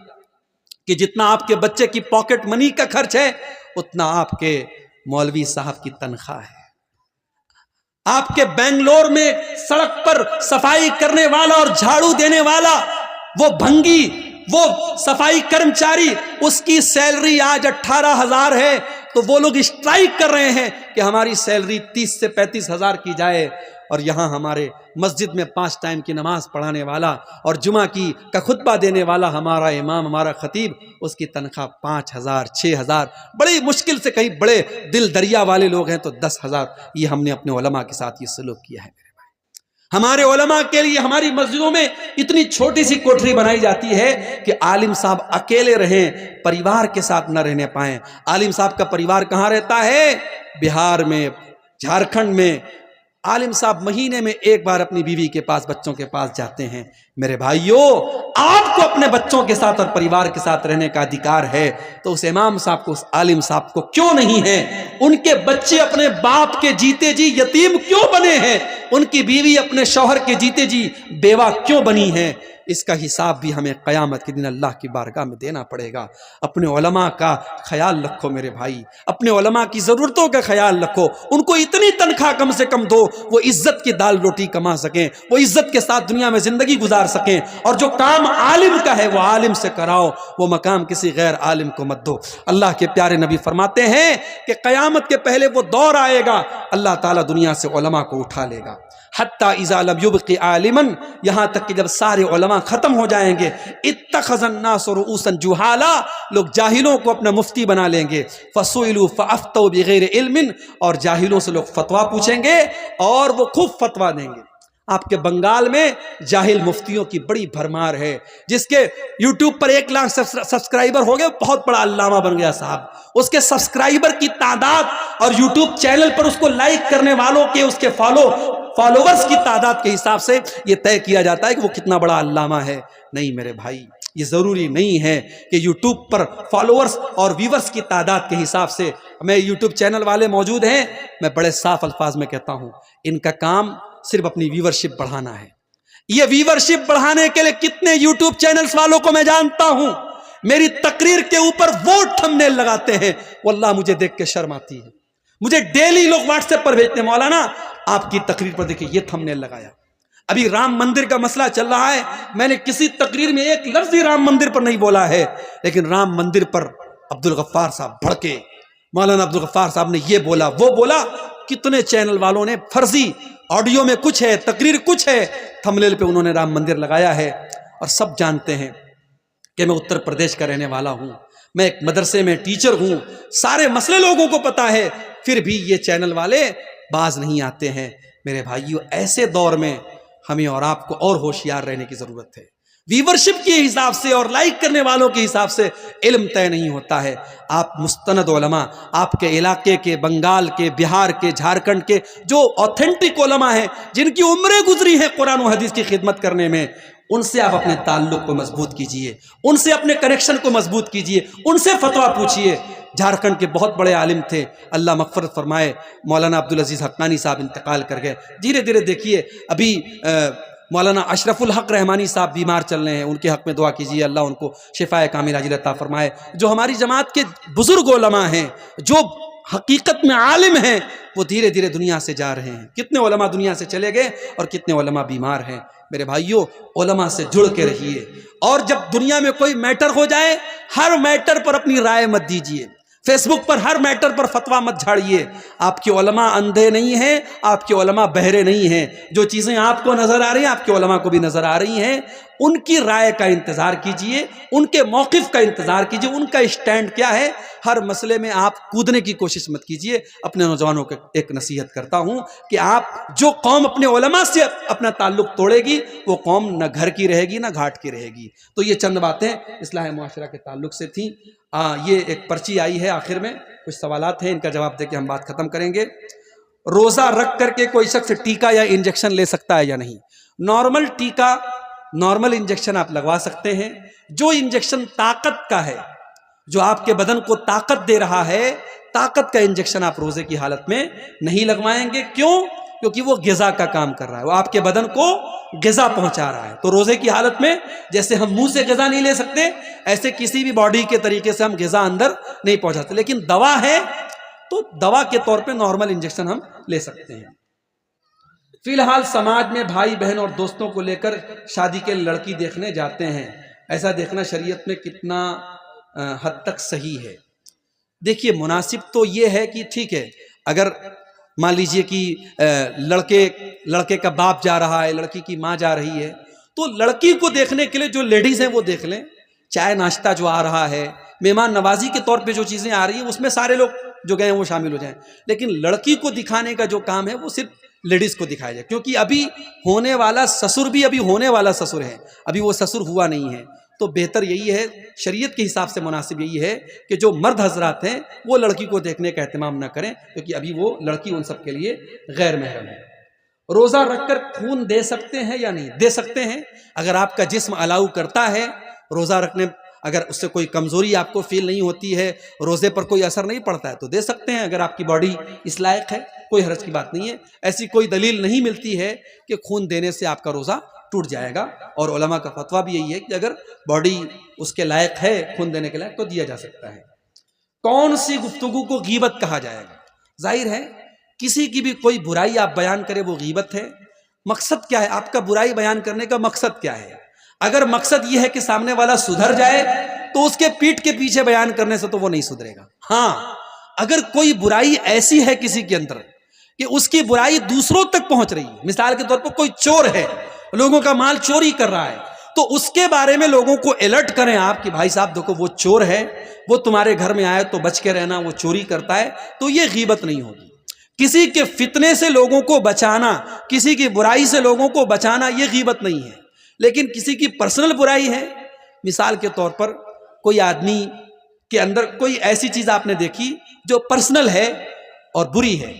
کہ جتنا آپ کے بچے کی پاکٹ منی کا خرچ ہے، اتنا آپ کے مولوی صاحب کی تنخواہ ہے۔ آپ کے بنگلور میں سڑک پر صفائی کرنے والا اور جھاڑو دینے والا، وہ بھنگی، وہ صفائی کرمچاری، اس کی سیلری آج 18,000 ہے، تو وہ لوگ اسٹرائک کر رہے ہیں کہ ہماری سیلری 30 سے 35,000 کی جائے۔ اور یہاں ہمارے مسجد میں 5 ٹائم کی نماز پڑھانے والا اور جمعہ کا خطبہ دینے والا ہمارا امام، ہمارا خطیب، اس کی تنخواہ 5,000 6,000، بڑی مشکل سے کہیں بڑے دل دریا والے لوگ ہیں تو 10,000۔ یہ ہم نے اپنے علماء کے ساتھ یہ سلوک کیا ہے۔ ہمارے علماء کے لیے ہماری مسجدوں میں اتنی چھوٹی سی کوٹری بنائی جاتی ہے کہ عالم صاحب اکیلے رہیں، پریوار کے ساتھ نہ رہنے پائیں۔ عالم صاحب کا پریوار کہاں رہتا ہے؟ بہار میں، جھارکھنڈ میں۔ عالم صاحب مہینے میں ایک بار اپنی بیوی کے پاس، بچوں کے پاس جاتے ہیں۔ میرے بھائیوں، آپ کو اپنے بچوں کے ساتھ اور پریوار کے ساتھ رہنے کا ادھیکار ہے، تو اس امام صاحب کو، اس عالم صاحب کو کیوں نہیں ہے؟ ان کے بچے اپنے باپ کے جیتے جی یتیم کیوں بنے ہیں؟ ان کی بیوی اپنے شوہر کے جیتے جی بیوہ کیوں بنی ہے؟ اس کا حساب بھی ہمیں قیامت کے دن اللہ کی بارگاہ میں دینا پڑے گا۔ اپنے علماء کا خیال رکھو میرے بھائی، اپنے علماء کی ضرورتوں کا خیال رکھو، ان کو اتنی تنخواہ کم سے کم دو وہ عزت کی دال روٹی کما سکیں، وہ عزت کے ساتھ دنیا میں زندگی گزار سکیں۔ اور جو کام عالم کا ہے وہ عالم سے کراؤ، وہ مقام کسی غیر عالم کو مت دو۔ اللہ کے پیارے نبی فرماتے ہیں کہ قیامت کے پہلے وہ دور آئے گا، اللہ تعالیٰ دنیا سے علماء کو اٹھا لے گا۔ حتی اذا لم یبق عالما، یہاں تک کہ جب سارے علماء ختم ہو جائیں گے، اتخذ الناس رؤوسا جہالا، لوگ جاہلوں کو اپنا مفتی بنا لیں گے، فسئلوا فافتوا بغیر علم، اور جاہلوں سے لوگ فتویٰ پوچھیں گے اور وہ خوب فتویٰ دیں گے۔ آپ کے بنگال میں جاہل مفتیوں کی بڑی بھرمار ہے، جس کے یوٹیوب پر 1 لاکھ سبسکرائبر ہو گئے، بہت بڑا علامہ بن گیا صاحب۔ اس کے سبسکرائبر کی تعداد اور یوٹیوب چینل پر اس کو لائک کرنے والوں کے، اس کے فالوورز کی تعداد کے حساب سے یہ طے کیا جاتا ہے کہ وہ کتنا بڑا علامہ ہے۔ نہیں میرے بھائی، یہ ضروری نہیں ہے کہ یوٹیوب پر فالوورز اور ویورز کی تعداد کے حساب سے۔ میں یوٹیوب چینل والے موجود ہیں، میں بڑے صاف الفاظ میں کہتا ہوں، ان کا کام صرف اپنی ویورشپ بڑھانا ہے۔ یہ ویورشپ بڑھانے کے لیے کتنے یوٹیوب چینلز والوں کو میں جانتا ہوں، میری تقریر کے اوپر وہ تھمبنیل لگاتے ہیں، واللہ مجھے دیکھ کے شرم آتی ہے۔ مجھے ڈیلی لوگ واٹس ایپ پر بھیجتے ہیں، مولانا آپ کی تقریر پر دیکھیں یہ تھمبنیل لگایا۔ ابھی رام مندر کا مسئلہ چل رہا ہے، میں نے کسی تقریر میں ایک لفظ بھی رام مندر پر نہیں بولا ہے، لیکن رام مندر پر عبدالغفار صاحب بھڑکے، مولانا عبدالغفار صاحب نے یہ بولا وہ بولا۔ کتنے چینل والوں نے فرضی آڈیو میں کچھ ہے، تقریر کچھ ہے، تھمبنیل پہ انہوں نے رام مندر لگایا ہے۔ اور سب جانتے ہیں کہ میں اتر پردیش کا رہنے والا ہوں، میں ایک مدرسے میں ٹیچر ہوں، سارے مسئلے لوگوں کو پتا ہے، پھر بھی یہ چینل والے باز نہیں آتے ہیں۔ میرے بھائیو، ایسے دور میں ہمیں اور آپ کو اور ہوشیار رہنے کی ضرورت ہے۔ ویورشپ کے حساب سے اور لائک کرنے والوں کے حساب سے علم طے نہیں ہوتا ہے۔ آپ مستند علماء، آپ کے علاقے کے، بنگال کے، بہار کے، جھارکھنڈ کے جو اوتھینٹک علماء ہیں، جن کی عمریں گزری ہیں قرآن و حدیث کی خدمت کرنے میں، ان سے آپ اپنے تعلق کو مضبوط کیجئے، ان سے اپنے کنیکشن کو مضبوط کیجئے، ان سے فتویٰ پوچھئے۔ جھارکھنڈ کے بہت بڑے عالم تھے، اللہ مغفرت فرمائے، مولانا عبدالعزیز حقانی صاحب انتقال کر گئے۔ دھیرے دھیرے دیکھیے ابھی مولانا اشرف الحق رحمانی صاحب بیمار چل رہے ہیں، ان کے حق میں دعا کیجیے، اللہ ان کو شفائے کاملہ عاجلہ عطا فرمائے۔ جو ہماری جماعت کے بزرگ علماء ہیں، جو حقیقت میں عالم ہیں، وہ دھیرے دھیرے دنیا سے جا رہے ہیں۔ کتنے علماء دنیا سے چلے گئے اور کتنے علماء بیمار ہیں۔ میرے بھائیوں، علماء سے جڑ کے رہیے، اور جب دنیا میں کوئی میٹر ہو جائے، ہر میٹر پر اپنی رائے مت دیجیے، فیس بک پر ہر میٹر پر فتویٰ مت جھاڑیے۔ آپ کے علماء اندھے نہیں ہیں، آپ کے علماء بہرے نہیں ہیں۔ جو چیزیں آپ کو نظر آ رہی ہیں، آپ کے علماء کو بھی نظر آ رہی ہیں۔ ان کی رائے کا انتظار کیجئے، ان کے موقف کا انتظار کیجئے، ان کا اسٹینڈ کیا ہے۔ ہر مسئلے میں آپ کودنے کی کوشش مت کیجئے۔ اپنے نوجوانوں کو ایک نصیحت کرتا ہوں کہ آپ جو قوم اپنے علماء سے اپنا تعلق توڑے گی، وہ قوم نہ گھر کی رہے گی نہ گھاٹ کی رہے گی۔ تو یہ چند باتیں اصلاح معاشرہ کے تعلق سے تھیں۔ یہ ایک پرچی آئی ہے، آخر میں کچھ سوالات ہیں، ان کا جواب دے کے ہم بات ختم کریں گے۔ روزہ رکھ کر کے کوئی شخص ٹیکا یا انجیکشن لے سکتا ہے یا نہیں؟ نارمل ٹیکا، نارمل انجیکشن آپ لگوا سکتے ہیں۔ جو انجیکشن طاقت کا ہے، جو آپ کے بدن کو طاقت دے رہا ہے، طاقت کا انجیکشن آپ روزے کی حالت میں نہیں لگوائیں گے۔ کیوں؟ کیونکہ وہ غذا کا کام کر رہا ہے، وہ آپ کے بدن کو غذا پہنچا رہا ہے۔ تو روزے کی حالت میں جیسے ہم منہ سے غذا نہیں لے سکتے، ایسے کسی بھی باڈی کے طریقے سے ہم غذا اندر نہیں پہنچاتے، لیکن دوا ہے تو دوا کے طور پہ نارمل انجیکشن ہم لے سکتے ہیں۔ فی الحال سماج میں بھائی بہن اور دوستوں کو لے کر شادی کے لڑکی دیکھنے جاتے ہیں، ایسا دیکھنا شریعت میں کتنا حد تک صحیح ہے؟ دیکھیے، مناسب تو یہ ہے کہ ٹھیک ہے، اگر مان لیجئے کہ لڑکے کا باپ جا رہا ہے، لڑکی کی ماں جا رہی ہے، تو لڑکی کو دیکھنے کے لیے جو لیڈیز ہیں وہ دیکھ لیں۔ چائے ناشتہ جو آ رہا ہے، مہمان نوازی کے طور پہ جو چیزیں آ رہی ہیں، اس میں سارے لوگ جو گئے ہیں وہ شامل ہو جائیں، لیکن لڑکی کو دکھانے کا جو کام ہے وہ صرف لیڈیز کو دکھایا جائے، کیونکہ ابھی ہونے والا سسر بھی ابھی ہونے والا سسر ہے، ابھی وہ سسر ہوا نہیں ہے۔ تو بہتر یہی ہے، شریعت کے حساب سے مناسب یہی ہے کہ جو مرد حضرات ہیں وہ لڑکی کو دیکھنے کا اہتمام نہ کریں، کیونکہ ابھی وہ لڑکی ان سب کے لیے غیر محرم ہے۔ روزہ رکھ کر خون دے سکتے ہیں یا نہیں؟ دے سکتے ہیں۔ اگر آپ کا جسم الاؤ کرتا ہے روزہ رکھنے، اگر اس سے کوئی کمزوری آپ کو فیل نہیں ہوتی ہے، روزے پر کوئی اثر نہیں پڑتا ہے، تو دے سکتے ہیں۔ اگر آپ کی باڈی اس لائق ہے، کوئی حرج کی بات نہیں ہے۔ ایسی کوئی دلیل نہیں ملتی ہے کہ خون دینے سے آپ کا روزہ ٹوٹ جائے گا، اور علماء کا فتویٰ بھی یہی ہے کہ اگر باڈی اس کے لائق ہے خون دینے کے لائق تو دیا جا سکتا ہے۔ کون سی گفتگو کو غیبت کہا جائے گا؟ ظاہر ہے کسی کی بھی کوئی برائی آپ بیان کرے وہ غیبت ہے۔ مقصد کیا ہے آپ کا برائی بیان کرنے کا؟ مقصد کیا ہے؟ اگر مقصد یہ ہے کہ سامنے والا سدھر جائے تو اس کے پیٹھ کے پیچھے بیان کرنے سے تو وہ نہیں سدھرے گا۔ ہاں، اگر کوئی برائی ایسی ہے کسی کے اندر کہ اس کی برائی دوسروں تک پہنچ رہی ہے، مثال کے طور پر کوئی چور ہے، لوگوں کا مال چوری کر رہا ہے، تو اس کے بارے میں لوگوں کو الرٹ کریں آپ کہ بھائی صاحب دیکھو وہ چور ہے، وہ تمہارے گھر میں آئے تو بچ کے رہنا، وہ چوری کرتا ہے، تو یہ غیبت نہیں ہوگی۔ کسی کے فتنے سے لوگوں کو بچانا، کسی کی برائی سے لوگوں کو بچانا، یہ غیبت نہیں ہے۔ لیکن کسی کی پرسنل برائی ہے، مثال کے طور پر کوئی آدمی کے اندر کوئی ایسی چیز آپ نے دیکھی جو پرسنل ہے اور بری ہے،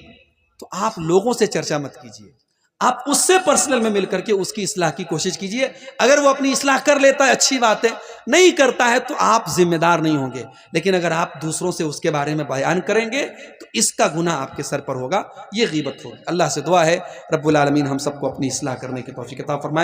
تو آپ لوگوں سے چرچا مت کیجیے، آپ اس سے پرسنل میں مل کر کے اس کی اصلاح کی کوشش کیجیے۔ اگر وہ اپنی اصلاح کر لیتا ہے اچھی بات ہے، نہیں کرتا ہے تو آپ ذمہ دار نہیں ہوں گے، لیکن اگر آپ دوسروں سے اس کے بارے میں بیان کریں گے تو اس کا گناہ آپ کے سر پر ہوگا، یہ غیبت ہوگی۔ اللہ سے دعا ہے رب العالمین ہم سب کو اپنی اصلاح کرنے کی توفیق عطا فرمائے۔